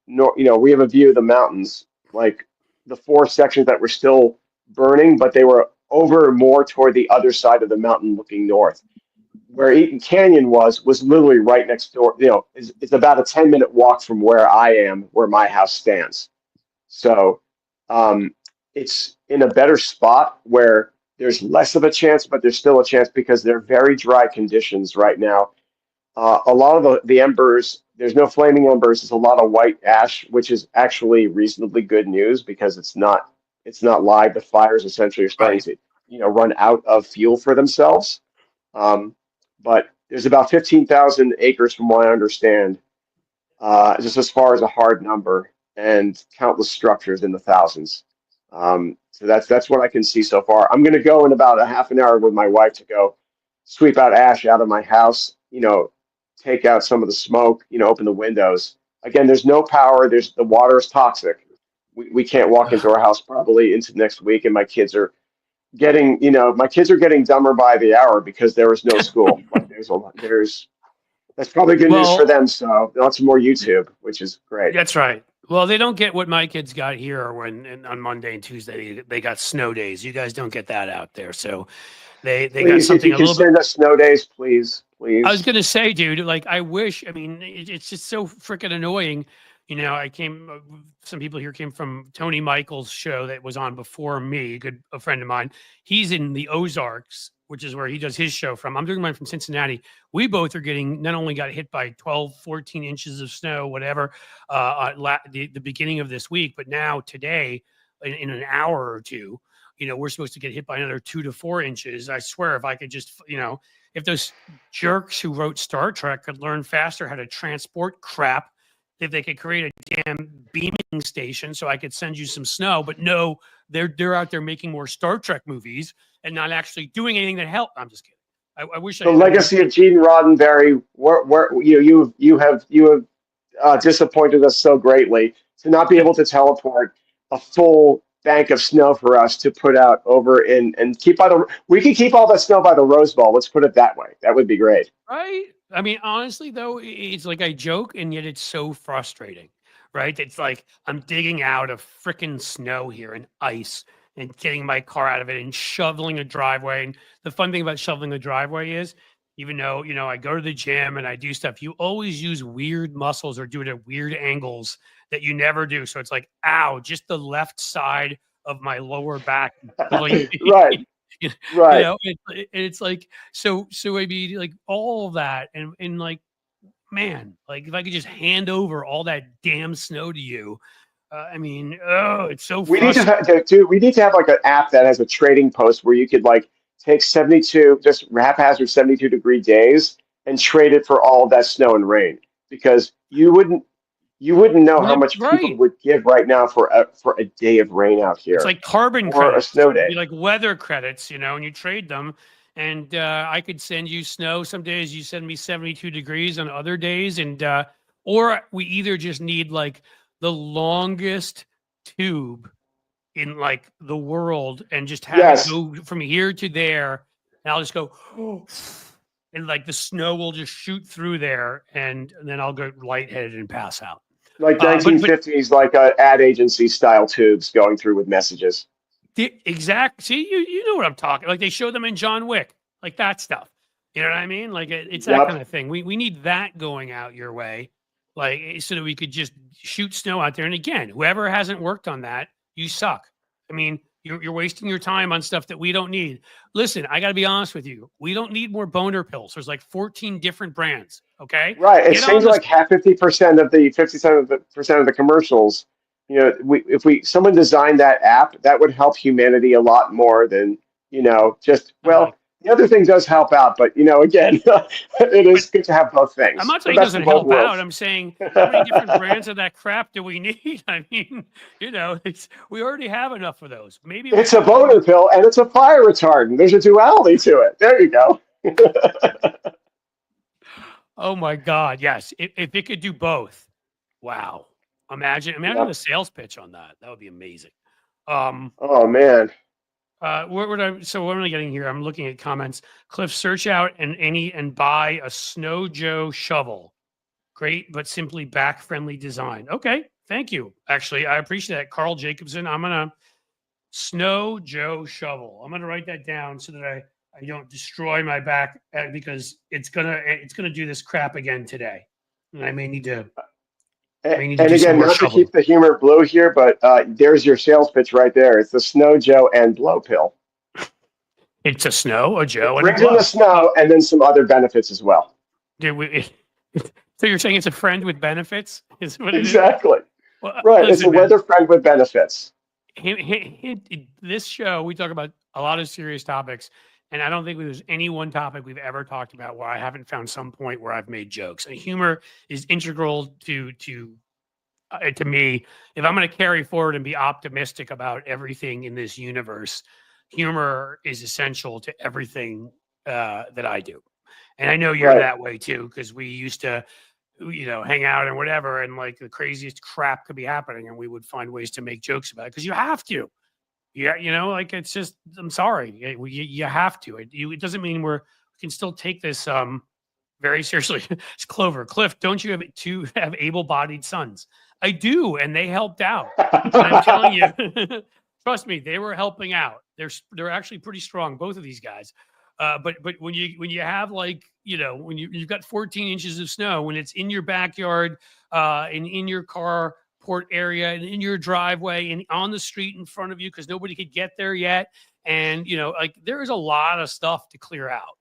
we have a view of the mountains, like the four sections that were still burning, but they were over more toward the other side of the mountain looking north. Where Eaton Canyon was literally right next door. It's about a 10-minute walk from where I am, where my house stands. So um, it's in a better spot where there's less of a chance, but there's still a chance because they're very dry conditions right now. A lot of the embers, there's no flaming embers. There's a lot of white ash, which is actually reasonably good news because it's not live. The fires essentially are starting Right. to run out of fuel for themselves. But there's about 15,000 acres, from what I understand, just as far as a hard number, and countless structures in the thousands. So that's what I can see so far. I'm going to go in about a half an hour with my wife to go sweep out ash out of my house. Take out some of the smoke. Open the windows. Again, there's no power. The water is toxic. We can't walk into our house probably into next week, and my kids are getting dumber by the hour because there was no school. Like that's probably good news for Well, them. So lots more YouTube, which is great. that's right. Well, they don't get what my kids got here on Monday and Tuesday. They got snow days. You guys don't get that out there. So they got Please, if something you a can little bit. send us snow days, please, I was please. gonna say, dude, like I wish. I mean, it's just so freaking annoying. Some people here came from Tony Michael's show that was on before me, a friend of mine. He's in the Ozarks, which is where he does his show from. I'm doing mine from Cincinnati. We both are getting, not only got hit by 12, 14 inches of snow, whatever, the beginning of this week, but now today, in an hour or two, we're supposed to get hit by another 2 to 4 inches. I swear, if I could just, if those jerks who wrote Star Trek could learn faster how to transport crap, if they could create a damn beaming station so I could send you some snow. But no, they're out there making more Star Trek movies and not actually doing anything that help. I'm just kidding. I wish The I mean, legacy of Gene Roddenberry, where you have disappointed us so greatly to not be able to teleport a full bank of snow for us to put out over in and keep by the. We could keep all that snow by the Rose Bowl. Let's put it that way. That would be great. right? I mean, honestly, though, it's like I joke, and yet it's so frustrating, right? It's like I'm digging out of freaking snow here and ice and getting my car out of it and shoveling a driveway. And the fun thing about shoveling a driveway is, even though, I go to the gym and I do stuff, you always use weird muscles or do it at weird angles that you never do. So it's like, ow, just the left side of my lower back. Right, right. It's like so I mean, like all of that and like, man, like if I could just hand over all that damn snow to you, I mean, oh, it's so We need to frustrating. dude. We need to have like an app that has a trading post where you could like take 72 just haphazard 72-degree days and trade it for all of that snow and rain because you wouldn't know how much people Right. would give right now for a day of rain out It's here like carbon or a credits. snow It'd be day. like weather credits, and you trade them. And I could send you snow. Some days you send me 72 degrees on other days. And or we either just need like the longest tube in like the world and just have it Yes, go from here to there. And I'll just go, and like the snow will just shoot through there. And then I'll go lightheaded and pass out. like But 1950s, like ad agency style tubes going through with messages. the exact see you know what I'm talking like they show them in John Wick like that stuff, you know what I mean, like it's that kind Yep. of thing. We need that going out your way, like so that we could just shoot snow out there. And again, whoever hasn't worked on that, you suck. I mean, you're wasting your time on stuff that we don't need. Listen, I got to be honest with you, we don't need more boner pills. There's like 14 different brands. Okay, Right. It get on seems this. like half 50% of the 50% of the commercials. If someone designed that app, that would help humanity a lot more than just I'm like, The other thing does help out, but again, it But is good to have both I'm things. not The saying it best doesn't of both help out. worlds. I'm saying how many different brands of that crap do we need? I mean, we already have enough of those. Maybe we It's a should just boner pill and it's a fire retardant. There's a duality to it. There you go. oh my God. Yes. If it could do both. Wow. Imagine the Yep. sales pitch on that. That would be amazing. Um, Oh man. what am I getting here? I'm looking at comments. Cliff, search out and buy a Snow Joe shovel. Great, but simply back friendly design. Okay. Thank you. Actually, I appreciate that. Carl Jacobson. I'm gonna Snow Joe shovel. I'm gonna write that down so that I don't destroy my back because it's gonna do this crap again today. And I may need to And do some again, more not to shoveling. keep the humor blue here, but there's your sales pitch right there. It's the Snow Joe and Blow pill. It's a Snow, a It Joe, and a brings in the Blow. snow and then some other benefits as well. Did we? So you're saying it's a friend with benefits? Is what it is? Exactly. Well, Right. It's a listen, man. weather friend with benefits. This show, we talk about a lot of serious topics, and I don't think there's any one topic we've ever talked about where I haven't found some point where I've made jokes. And humor is integral to me. If I'm going to carry forward and be optimistic about everything in this universe, humor is essential to everything that I do. And I know you're Right. that way too, because we used to, hang out and whatever, and like the craziest crap could be happening, and we would find ways to make jokes about it because you have to. Yeah, like it's just. I'm sorry, you have to. It doesn't mean we can still take this very seriously. It's Clover Cliff. Don't you have able-bodied sons? I do, and they helped out. And I'm telling you, trust me, they were helping out. They're actually pretty strong, both of these guys. But when you have like when you've got 14 inches of snow, when it's in your backyard, and in your carport area, and in your driveway, and on the street in front of you, because nobody could get there yet, and like there is a lot of stuff to clear out.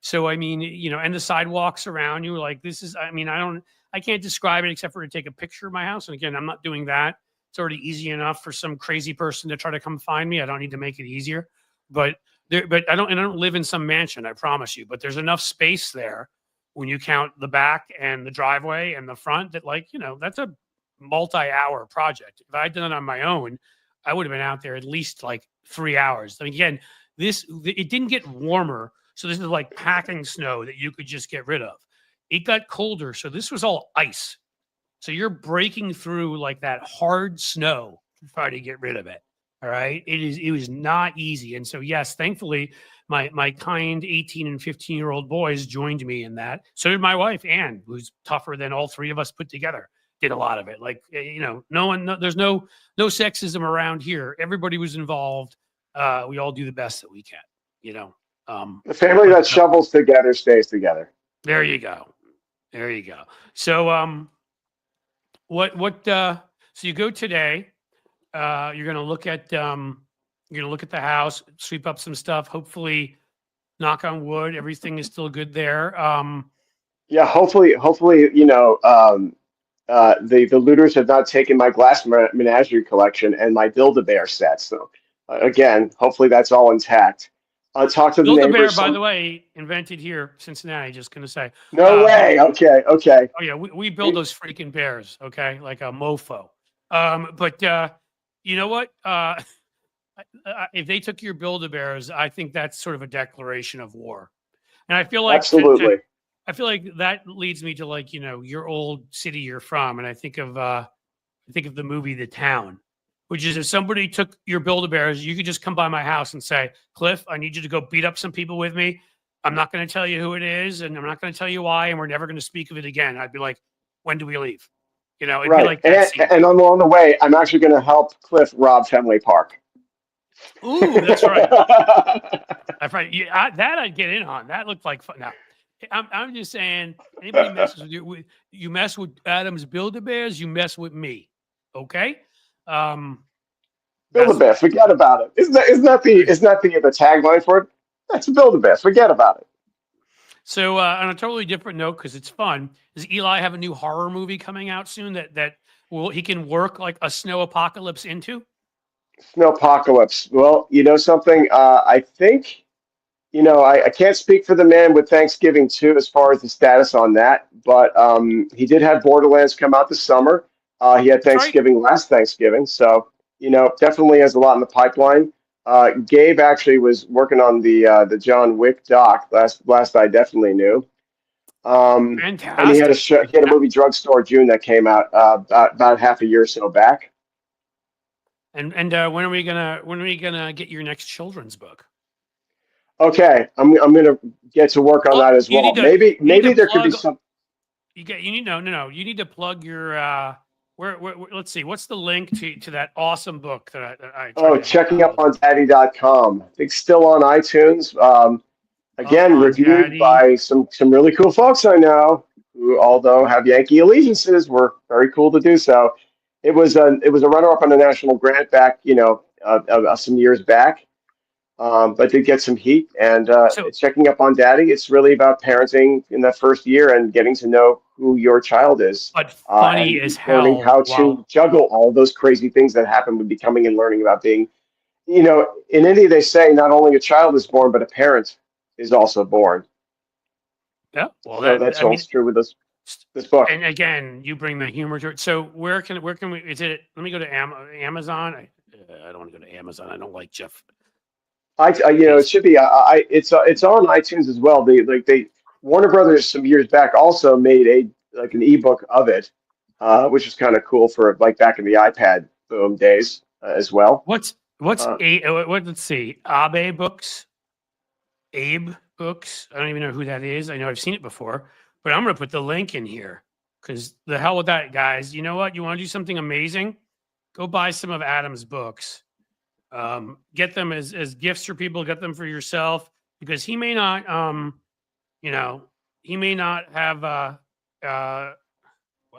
So I mean, and the sidewalks around you, like this is. I mean, I can't describe it except for to take a picture of my house. And again, I'm not doing that. It's already easy enough for some crazy person to try to come find me. I don't need to make it easier. But I don't live in some mansion, I promise you. But there's enough space there when you count the back and the driveway and the front that that's a multi-hour project. If I had done it on my own, I would have been out there at least like 3 hours. I mean, again, it didn't get warmer, so this is like packing snow that you could just get rid of. It got colder, so this was all ice. So you're breaking through like that hard snow to try to get rid of it. All right. It was not easy. And so yes, thankfully, my kind 18 and 15-year-old boys joined me in that. So did my wife, Anne, who's tougher than all three of us put together. Did a lot of it. Like, there's no sexism around here. Everybody was involved. We all do the best that we can, The family that shovels together stays together. There you go. There you go. So, so you go today, you're going to look at the house, sweep up some stuff, hopefully knock on wood, everything is still good there. Yeah, hopefully, the looters have not taken my glass menagerie collection and my Build-A-Bear set. So again, hopefully that's all intact. Talk to the Build-A-Bear, neighbors. by the way, invented here, Cincinnati, just going to say. No way. Okay. Oh yeah, we build those freaking bears, okay? Like a mofo. But you know what? If they took your Build-A-Bears, I think that's sort of a declaration of war. And I feel like Absolutely. I feel like that leads me to like, your old city you're from. And I think of the movie The Town, which is if somebody took your Build-A-Bears, you could just come by my house and say, Cliff, I need you to go beat up some people with me. I'm not going to tell you who it is, and I'm not going to tell you why, and we're never going to speak of it again. I'd be like, when do we leave? It'd Right. be like that scene. And along the way, I'm actually going to help Cliff rob Fenway Park. Ooh, that's right. That's right. Yeah, that I'd get in on. That looked like fun. Now, I'm just saying, anybody messes with you, you mess with Adam's Build-A-Bears, you mess with me. Okay? Build-A-Bear, forget about it. Isn't that the tagline for it? That's Build-A-Bear, forget about it. So on a totally different note, because it's fun, does Eli have a new horror movie coming out soon that he can work like a snow apocalypse into? Snowpocalypse. Well, you know something? I think I can't speak for the man with Thanksgiving too, as far as the status on that, but he did have Borderlands come out this summer. He had That's right. Thanksgiving last Thanksgiving, so definitely has a lot in the pipeline. Gabe actually was working on the John Wick doc last I definitely knew. And he had a Fantastic. show, he had a movie Drugstore June that came out about half a year or so back. And when are we gonna get your next children's book? Okay, I'm gonna get to work on Well, that as you well. need to Maybe there could be plug. some. You need no. You need to plug your. Where let's see. What's the link to that awesome book that I tried Oh, to help checking out up with? on daddy.com. I think still on iTunes. Up Again, on reviewed Daddy. by some really cool folks I know who, although have Yankee allegiances, were very cool to do so. It was a runner-up on a national grant back, some years back, but did get some heat. And So, it's checking up on daddy. It's really about parenting in that first year and getting to know who your child is, but funny and as learning hell. how to While juggle all those crazy things that happen with becoming and learning about being. In India, they say not only a child is born, but a parent is also born. yeah. Well, So that's I mean, also true with this book. and again, you bring the humor to it. So where can we? Is it? Let me go to Amazon. I don't want to go to Amazon. I don't like Jeff It Bezos. should be. It's on iTunes as well. They Warner Brothers some years back also made an ebook of it, which is kind of cool for like back in the iPad boom days as well. What's Uh, a what? Let's see. Abe Books. Abe Books. I don't even know who that is. I know I've seen it before, but I'm going to put the link in here because the hell with that, guys. You know what? You want to do something amazing? Go buy some of Adam's books. Get them as gifts for people. Get them for yourself because he may not. You know, he may not have. Well,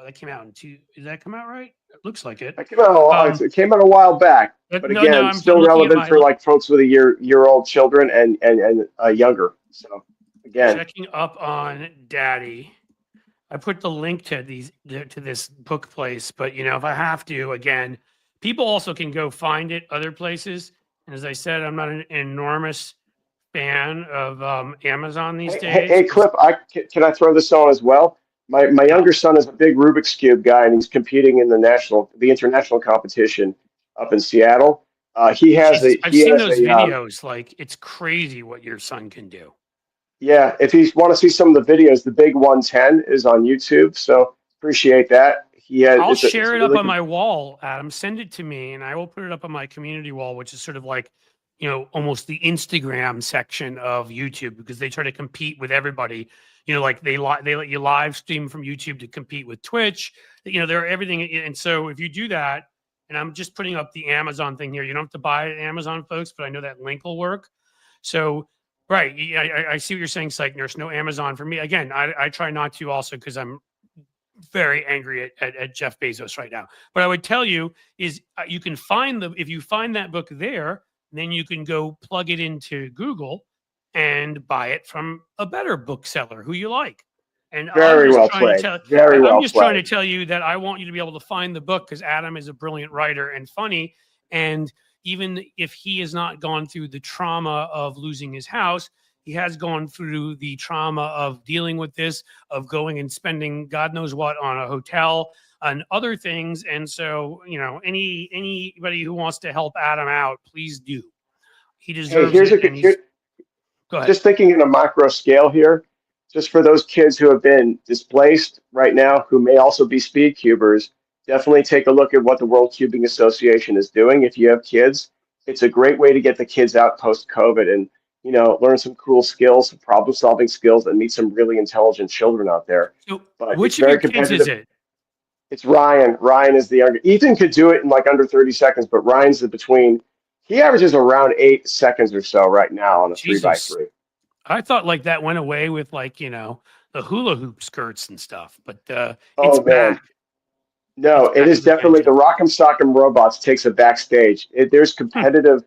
that came out in two. Did that come out right? It looks like it. it came out a while back, But but no, again, I'm still looking at relevant my for like folks with a year old children and younger. So again, checking up on Daddy. I put the link to this book place, but if I have to, again, people also can go find it other places. And as I said, I'm not an enormous fan of Amazon these days hey, because Cliff, can I throw this on as well? My younger son is a big Rubik's Cube guy, and he's competing in the international competition up in Seattle. Jesus, I've He seen has those a videos. Like it's crazy what your son can do. yeah. If you want to see some of the videos, the Big 110 is on YouTube. So appreciate that. I'll It's share a it up really on good. my wall, Adam. Send it to me, and I will put it up on my community wall, which is sort of like, almost the Instagram section of YouTube because they try to compete with everybody. Like they let you live stream from YouTube to compete with Twitch. They're everything, and so if you do that, and I'm just putting up the Amazon thing here. You don't have to buy it at Amazon, folks, but I know that link will work. So, right, I see what you're saying, Psych Nurse. No Amazon for me. Again, I try not to also because I'm very angry at Jeff Bezos right now. But I would tell you is you can find if you find that book there, then you can go plug it into Google and buy it from a better bookseller who you like. And Very well played. Very I'm well just trying to played. tell you that I want you to be able to find the book because Adam is a brilliant writer and funny. And even if he has not gone through the trauma of losing his house, he has gone through the trauma of dealing with this, of going and spending God knows what on a hotel and other things. And so, anybody who wants to help Adam out, please do. He Hey, deserves it. And he's go ahead. just thinking in a macro scale here, just for those kids who have been displaced right now, who may also be speed cubers, definitely take a look at what the World Cubing Association is doing. If you have kids, it's a great way to get the kids out post COVID and learn some cool skills, some problem solving skills, and meet some really intelligent children out there. So, But it's which of very your kids is competitive. it? It's Ryan. Ryan is the younger. Ethan could do it in like under 30 seconds, but Ryan's the between. He averages around 8 seconds or so right now on a three by Jesus. three. I thought like that went away with like, the hula hoop skirts and stuff, but it's Oh man. back. No, It's it back is as a definitely the fantastic. Rock'em Sock'em Robots takes a backstage. There's Hmm. competitive,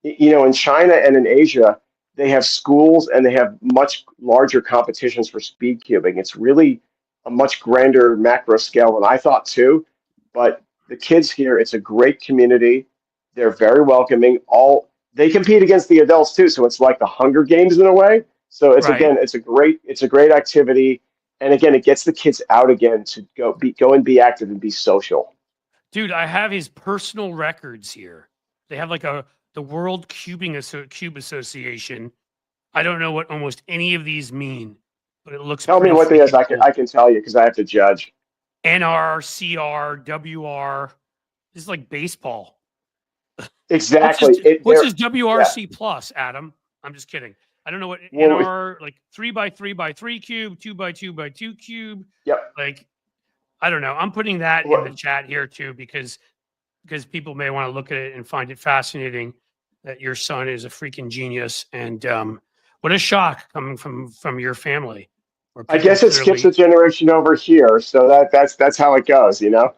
in China and in Asia, they have schools and they have much larger competitions for speed cubing. It's really a much grander macro scale than I thought too. But the kids here, it's a great community. They're very welcoming. they compete against the adults too. So it's like the Hunger Games in a way. So it's Right. again, it's a great activity. And again, it gets the kids out again to go and be active and be social. Dude, I have his personal records here. They have like the World Cube Association. I don't know what almost any of these mean, but it looks Tell me pretty what they is. freaking cool. I can tell you because I have to judge. NR, CR, WR. This is like baseball. Exactly. What's his WRC Yeah. plus, Adam? I'm just kidding. I don't know what Well, NR, like 3x3x3 cube, 2x2x2 cube. yep. Like, I don't know. I'm putting that in the chat here too because people may want to look at it and find it fascinating that your son is a freaking genius. And what a shock coming from your family. I guess it skips a generation over here, so that's how it goes, you know.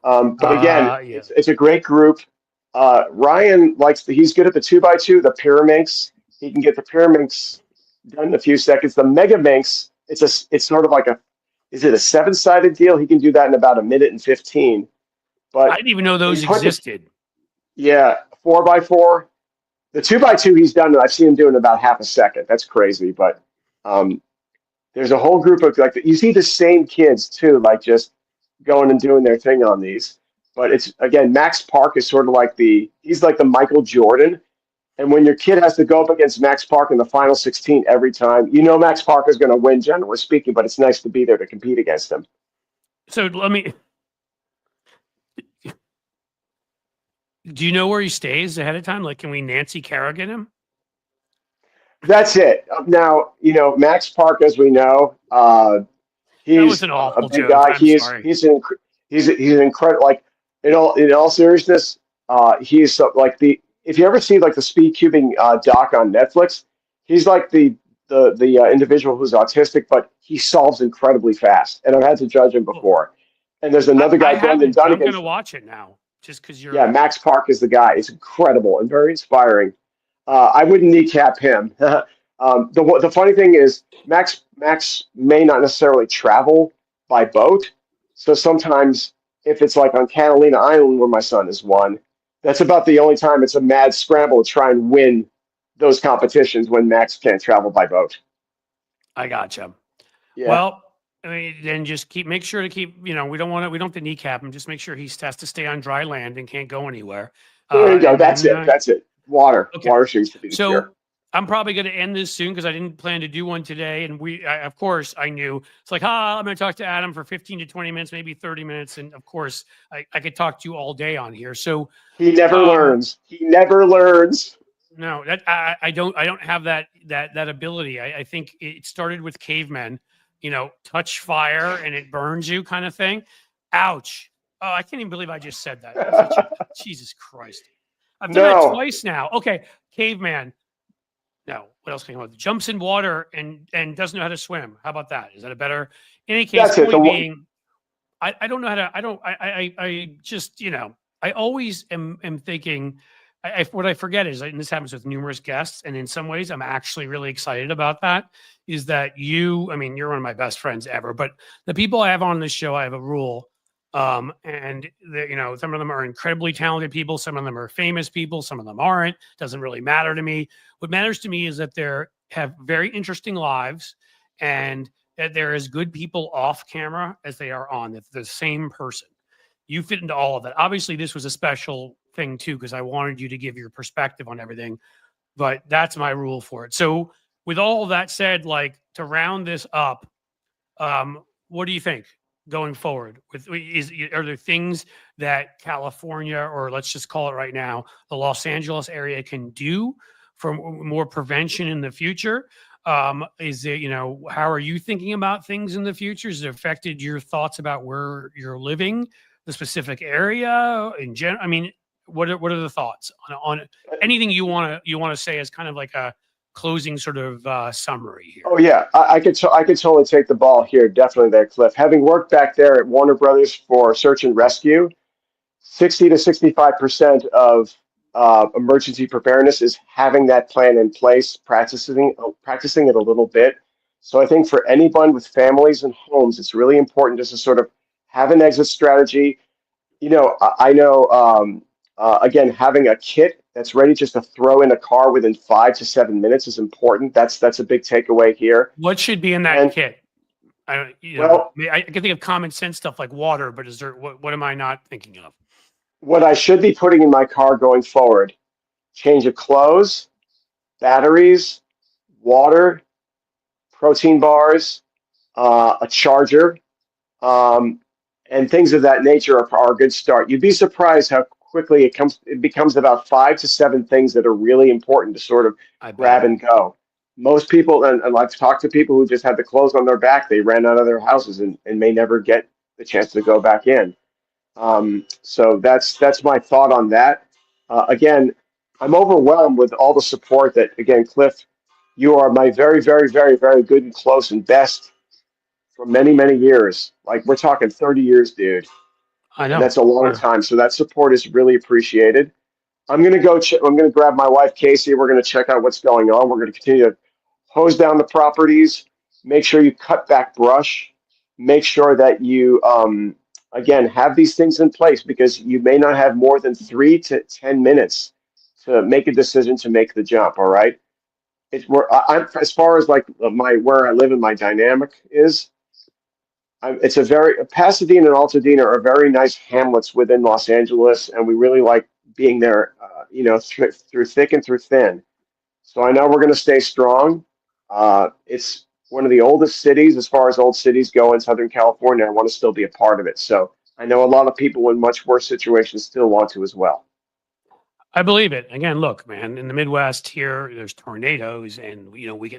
But again, Yeah. it's a great group. Ryan he's good at the 2x2, the Pyraminx. He can get the Pyraminx done in a few seconds. The Megaminx, it's sort of like is it a 7-sided deal? He can do that in about a minute and 15. But I didn't even know those existed. 4x4. The 2x2 he's done, I've seen him do in about half a second. That's crazy. But there's a whole group of you see the same kids too, like just going and doing their thing on these. But it's again, Max Park is sort of he's like the Michael Jordan. And when your kid has to go up against Max Park in the final 16 every time, you know Max Park is going to win, generally speaking, but it's nice to be there to compete against him. So let me. Do you know where he stays ahead of time? Like, can we Nancy Kerrigan him? That's it. Now, Max Park, as we know, he's an awful a big joke. guy. I'm He's an incredible. Like in all seriousness, he's if you ever see like the speed cubing doc on Netflix, he's like the individual who's autistic, but he solves incredibly fast. And I've had to judge him before. And there's another guy, Brendan Dunnigan. I'm going to watch it now just because you're. Yeah, Max Park is the guy. He's incredible and very inspiring. I wouldn't kneecap him. The funny thing is, Max may not necessarily travel by boat. So sometimes, if it's like on Catalina Island where my son is one, that's about the only time it's a mad scramble to try and win those competitions when Max can't travel by boat. I gotcha. Yeah. Well, I mean, then just make sure to keep. We don't have to kneecap him. Just make sure he has to stay on dry land and can't go anywhere. There you go. That's it. Water. Okay. Water seems to be the cure. I'm probably going to end this soon because I didn't plan to do one today. And of course, I knew it's like, I'm going to talk to Adam for 15 to 20 minutes, maybe 30 minutes. And of course, I could talk to you all day on here. So he never learns. He never learns. No, that I don't have that ability. I think it started with cavemen, touch fire and it burns you kind of thing. Ouch. Oh, I can't even believe I just said that. Jesus Christ. I've done that twice now. Okay, caveman. No, what else can you do? Jumps in water and doesn't know how to swim. How about that? Is that a better? In any case, point being, I don't know how to. I just I always am thinking. What I forget is, and this happens with numerous guests, and in some ways, I'm actually really excited about that. Is that you're one of my best friends ever, but the people I have on this show, I have a rule. And some of them are incredibly talented people. Some of them are famous people. Some of them aren't. Doesn't really matter to me. What matters to me is that they have very interesting lives and that they're as good people off camera as they are on. That they're the same person. You fit into all of that. Obviously, this was a special thing too, because I wanted you to give your perspective on everything, but that's my rule for it. So with all of that said, like to round this up, what do you think? Going forward, are there things that California, or let's just call it right now, the Los Angeles area can do for more prevention in the future? Is it, how are you thinking about things in the future? Has it affected your thoughts about where you're living, the specific area in general? I mean, what are the thoughts on anything you want to say as kind of like a closing sort of summary here? Oh yeah, I could totally take the ball here. Definitely there, Cliff. Having worked back there at Warner Brothers for search and rescue, 60 to 65% of emergency preparedness is having that plan in place, practicing it a little bit. So I think for anyone with families and homes, it's really important just to sort of have an exit strategy. I know Again, having a kit that's ready just to throw in a car within 5 to 7 minutes is important. That's a big takeaway here. What should be in that And kit? I don't, well, I can think of common sense stuff like water, but is there, what am I not thinking of? what I should be putting in my car going forward: change of clothes, batteries, water, protein bars, a charger, um, and things of that nature are a good start. You'd be surprised how quickly it becomes about 5 to 7 things that are really important to sort of I grab bet. and go. Most people, and I've talked to people who just had the clothes on their back, they ran out of their houses and may never get the chance to go back in. So that's my thought on that. Again, I'm overwhelmed with all the support that, again, Cliff, you are my very, very, very, very good and close and best for many, many years. Like we're talking 30 years, dude, I and know. that's a long time. So that support is really appreciated. I'm gonna go. I'm gonna grab my wife Casey. We're gonna check out what's going on. We're gonna continue to hose down the properties. Make sure you cut back brush. Make sure that you again have these things in place because you may not have more than 3 to 10 minutes to make a decision to make the jump. All right. I'm as far as like my where I live and my dynamic is. It's a very Pasadena and Altadena are very nice hamlets within Los Angeles, and we really like being there. Through thick and through thin. So I know we're going to stay strong. It's one of the oldest cities as far as old cities go in Southern California. I want to still be a part of it. So I know a lot of people in much worse situations still want to as well. I believe it. Again, look, man, in the Midwest here, there's tornadoes and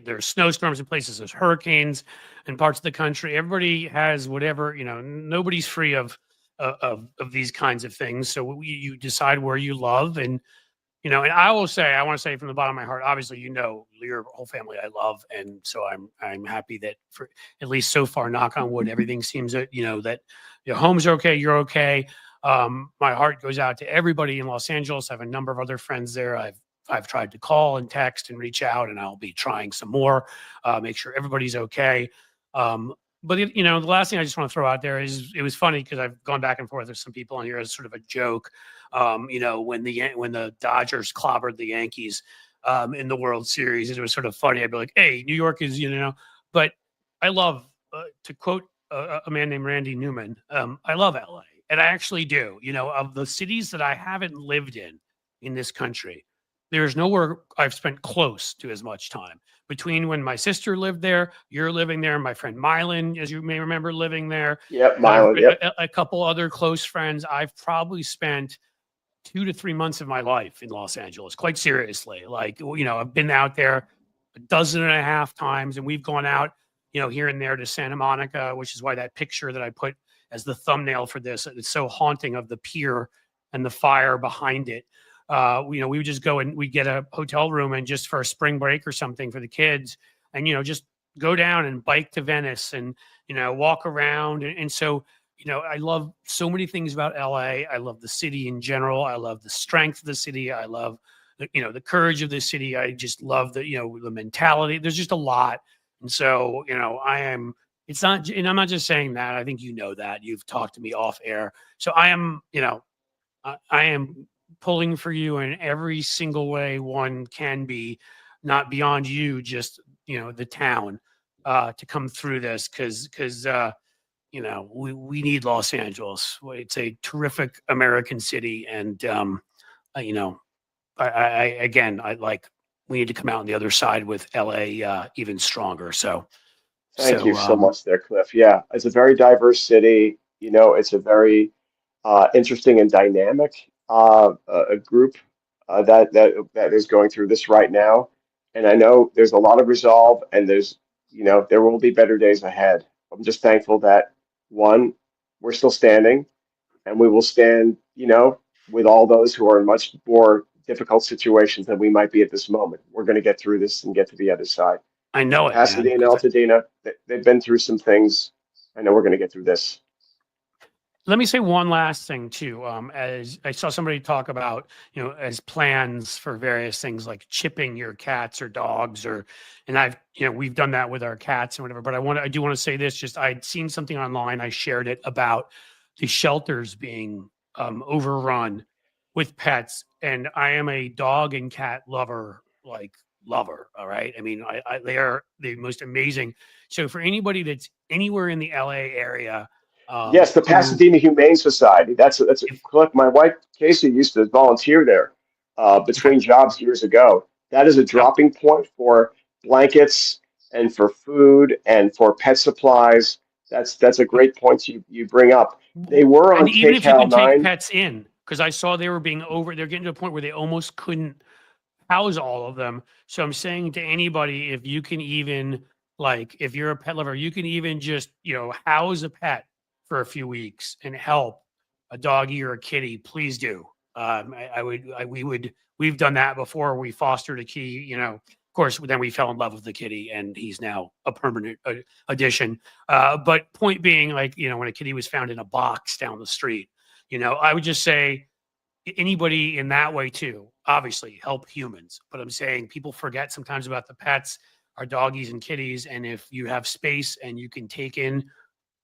there's snowstorms in places, there's hurricanes in parts of the country. Everybody has whatever, nobody's free of these kinds of things. So you decide where you love and I will say, I want to say from the bottom of my heart, obviously, your whole family I love. And so I'm happy that for at least so far, knock on wood, everything seems that, that your homes are okay, you're okay. My heart goes out to everybody in Los Angeles. I have a number of other friends there. I've tried to call and text and reach out, and I'll be trying some more, make sure everybody's okay. But the last thing I just want to throw out there is it was funny because I've gone back and forth with some people on here as sort of a joke. When the Dodgers clobbered the Yankees in the World Series, it was sort of funny. I'd be like, "Hey, New York is," but I love to quote a man named Randy Newman. I love LA, and I actually do. Of the cities that I haven't lived in this country, there's nowhere I've spent close to as much time. Between when my sister lived there, you're living there, my friend Mylan, as you may remember, living there, Yep, and Milan. Yep. a couple other close friends, I've probably spent 2 to 3 months of my life in Los Angeles, quite seriously. Like, I've been out there a dozen and a half times, and we've gone out, here and there to Santa Monica, which is why that picture that I put as the thumbnail for this, it's so haunting of the pier and the fire behind it. We would just go and we'd get a hotel room and just for a spring break or something for the kids and, just go down and bike to Venice and, walk around. And so, I love so many things about LA. I love the city in general. I love the strength of the city. I love the courage of the city. I just love the mentality. There's just a lot. And so, it's not, and I'm not just saying that. I think that you've talked to me off air. So I am, I am pulling for you in every single way one can be, not beyond you, just, the town, to come through this. Cause we need Los Angeles. It's a terrific American city. And, you know, again, we need to come out on the other side with LA, even stronger. Thank you so much there, Cliff. Yeah, it's a very diverse city. It's a very interesting and dynamic a group that is going through this right now. And I know there's a lot of resolve, and there will be better days ahead. I'm just thankful that one, we're still standing, and we will stand, with all those who are in much more difficult situations than we might be at this moment. We're going to get through this and get to the other side. I know it, man. Pasadena, Altadena, they've been through some things. I know we're going to get through this. Let me say one last thing too. As I saw somebody talk about, as plans for various things like chipping your cats or dogs, and we've done that with our cats and whatever. But I do want to say this. Just I'd seen something online. I shared it about the shelters being overrun with pets, and I am a dog and cat lover, like lover. All right. I mean, they are the most amazing. So for anybody that's anywhere in the LA area, Yes, the who, Pasadena Humane Society. That's a if, look. My wife Casey used to volunteer there okay, between jobs years ago. That is a yep. dropping point for blankets and for food and for pet supplies. That's a great point you bring up. They were And on even if you KCAL can take 9. pets in, because I saw they were being they're getting to a point where they almost couldn't house all of them. So I'm saying to anybody, if you can even, like, if you're a pet lover, you can even just, house a pet for a few weeks and help a doggy or a kitty, please do. We've done that before. We fostered a kitty, of course, then we fell in love with the kitty and he's now a permanent addition. But point being, like, when a kitty was found in a box down the street, I would just say, anybody in that way too, obviously help humans, but I'm saying people forget sometimes about the pets, our doggies and kitties, and if you have space and you can take in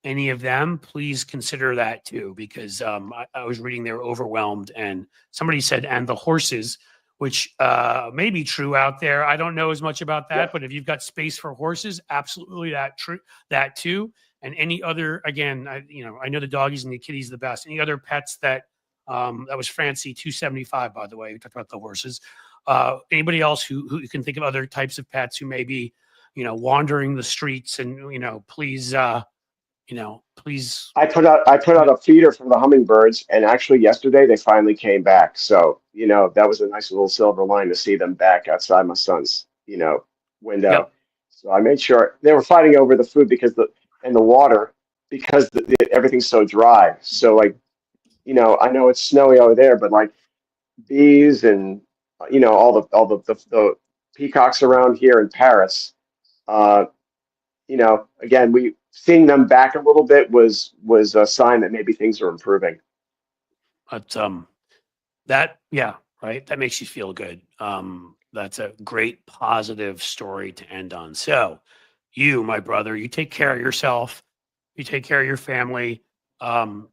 any of them, please consider that too, because I was reading they were overwhelmed, and somebody said, and the horses, which may be true out there. I don't know as much about that, Yep. but if you've got space for horses, absolutely that too. And any other, again, I know the doggies and the kitties the best. Any other pets that was Francie 275, by the way. We talked about the horses. Anybody else who you can think of other types of pets who may be, wandering the streets, and please, please. I put out a feeder for the hummingbirds, and actually yesterday they finally came back. So that was a nice little silver line to see them back outside my son's Yep. window. So I made sure they were fighting over the food and the water because everything's so dry. So like I know it's snowy over there, but like bees and all the peacocks around here in Paris. Uh, again, we seeing them back a little bit was a sign that maybe things are improving. But that, yeah, right. That makes you feel good. That's a great positive story to end on. So, you, my brother, you take care of yourself. You take care of your family. Um,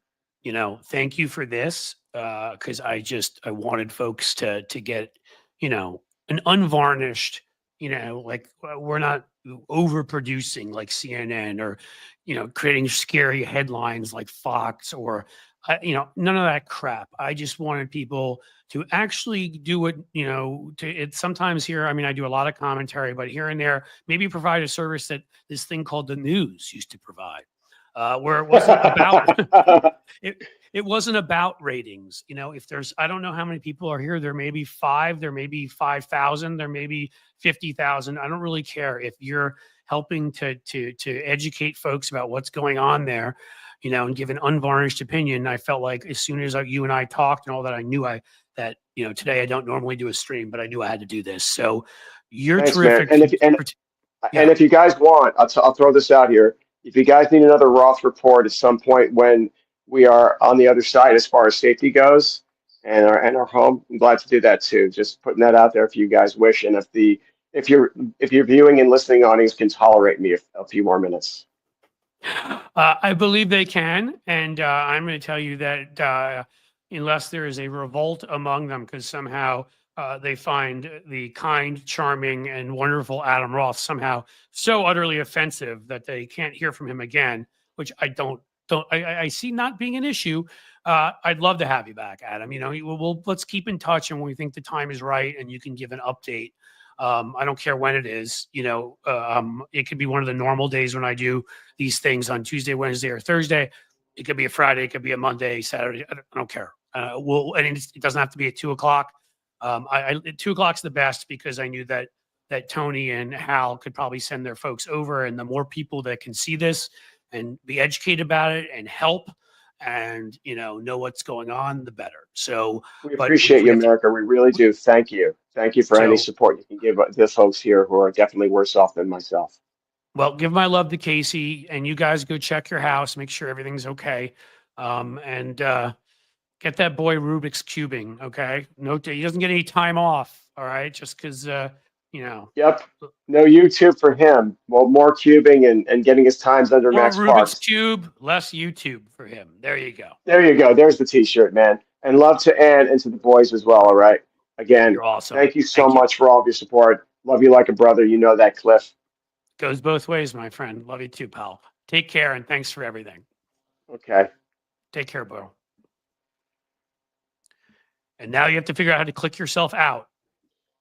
thank you for this, because I wanted folks to get, an unvarnished, like, we're not overproducing like CNN, or creating scary headlines like Fox, or none of that crap. I just wanted people to actually do it, to it sometimes here. I mean, I do a lot of commentary, but here and there, maybe provide a service that this thing called the news used to provide, where it wasn't about it. It wasn't about ratings. If there's, I don't know how many people are here. There may be five, there may be 5,000, there may be 50,000. I don't really care. If you're helping to educate folks about what's going on there, and give an unvarnished opinion. I felt like as soon as you and I talked and all that, I knew that today I don't normally do a stream, but I knew I had to do this. So you're Thanks, man. terrific. And if and Yeah. and if you guys want, I'll throw this out here. If you guys need another Roth report at some point when we are on the other side as far as safety goes and our home, I'm glad to do that too. Just putting that out there if you guys wish, and if your viewing and listening audience can tolerate me a few more minutes. I believe they can, and I'm going to tell you that unless there is a revolt among them, because somehow they find the kind, charming, and wonderful Adam Roth somehow so utterly offensive that they can't hear from him again, which I see not being an issue. I'd love to have you back, Adam. Let's keep in touch, and when we think the time is right, and you can give an update. I don't care when it is. It could be one of the normal days when I do these things on Tuesday, Wednesday, or Thursday. It could be a Friday. It could be a Monday, Saturday. I don't care. And it doesn't have to be at 2:00. 2:00's the best, because I knew that Tony and Hal could probably send their folks over, and the more people that can see this and be educated about it and help and know what's going on, the better. So, We but appreciate we you, have to. America. We really do. Thank you. Thank you for any So, support you can give the folks here who are definitely worse off than myself. well, give my love to Casey, and you guys go check your house, make sure everything's okay, and get that boy Rubik's cubing. Okay, no, he doesn't get any time off. All right, just because you know Yep. No YouTube for him. Well, more cubing and getting his times under more Max Rubik's Parks. cube, less YouTube for him. There you go. There you go. There's the t-shirt, man. And love to Ann and to the boys as well. All right. Again, You're awesome. thank you so Thank you. much for all of your support. Love you like a brother. You know that, Cliff. Goes both ways, my friend. Love you too, pal. Take care and thanks for everything. Okay. Take care, bro. And now you have to figure out how to click yourself out.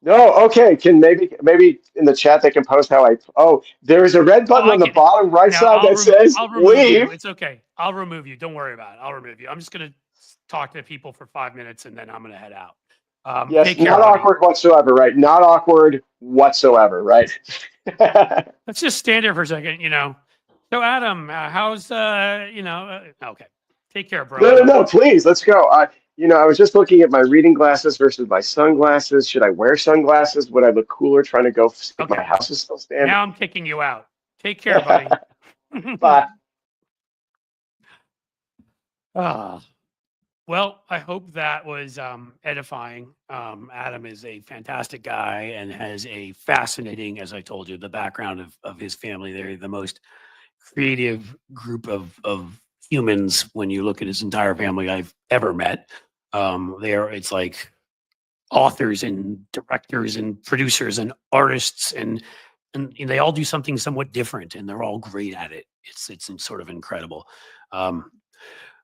No, okay. Can maybe in the chat they can post how I. Oh, there is a red button on the bottom right side that says I'll remove leave. you. It's okay. I'll remove you. Don't worry about it. I'll remove you. I'm just gonna talk to people for 5 minutes and then I'm gonna head out. Yes, Take care, not buddy. awkward whatsoever, right? Not awkward whatsoever, right? Let's just stand here for a second, you know. So Adam, how's okay. Take care, bro. No, please, let's go. I was just looking at my reading glasses versus my sunglasses. Should I wear sunglasses? Would I look cooler trying to go see if my house is still standing? Now I'm kicking you out. Take care, buddy. Bye. Well, I hope that was edifying. Adam is a fantastic guy and has a fascinating, as I told you, the background of his family. They're the most creative group of humans when you look at his entire family I've ever met. It's like authors and directors and producers and artists and they all do something somewhat different and they're all great at it. It's sort of incredible.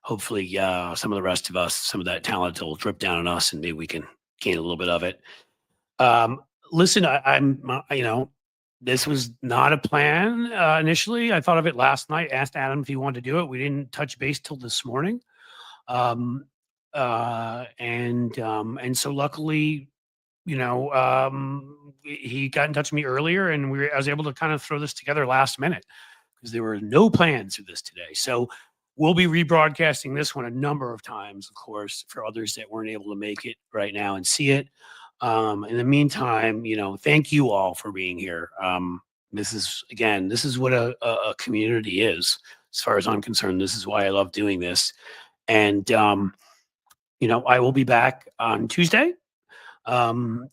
Hopefully some of the rest of us, some of that talent will drip down on us and maybe we can gain a little bit of it. Listen, this was not a plan initially. I thought of it last night, asked Adam if he wanted to do it. We didn't touch base till this morning. And so luckily, he got in touch with me earlier and I was able to kind of throw this together last minute because there were no plans for this today. So we'll be rebroadcasting this one a number of times, of course, for others that weren't able to make it right now and see it. In the meantime, thank you all for being here. This is what a community is. As far as I'm concerned, this is why I love doing this. And, I will be back on Tuesday. Unless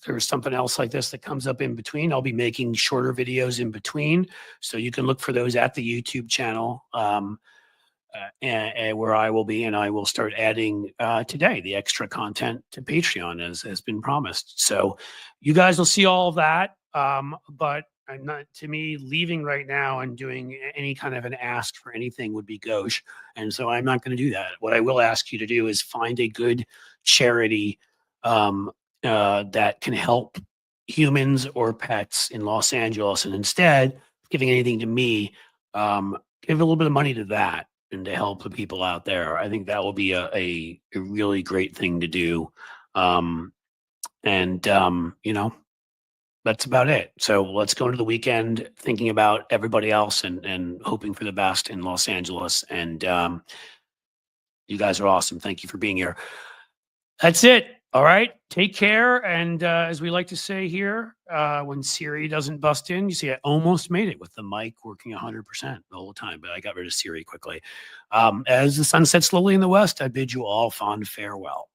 there's something else like this that comes up in between, I'll be making shorter videos in between. So you can look for those at the YouTube channel. And where I will be, and I will start adding today the extra content to Patreon as has been promised. So you guys will see all of that. But I'm not, to me, leaving right now and doing any kind of an ask for anything would be gauche. And so I'm not going to do that. What I will ask you to do is find a good charity that can help humans or pets in Los Angeles. And instead of giving anything to me, give a little bit of money to that and to help the people out there. I think that will be a really great thing to do. That's about it. So let's go into the weekend thinking about everybody else and hoping for the best in Los Angeles. And you guys are awesome. Thank you for being here. That's it. All right. Take care. And as we like to say here, when Siri doesn't bust in, you see, I almost made it with the mic working 100% the whole time, but I got rid of Siri quickly. As the sun sets slowly in the west, I bid you all fond farewell.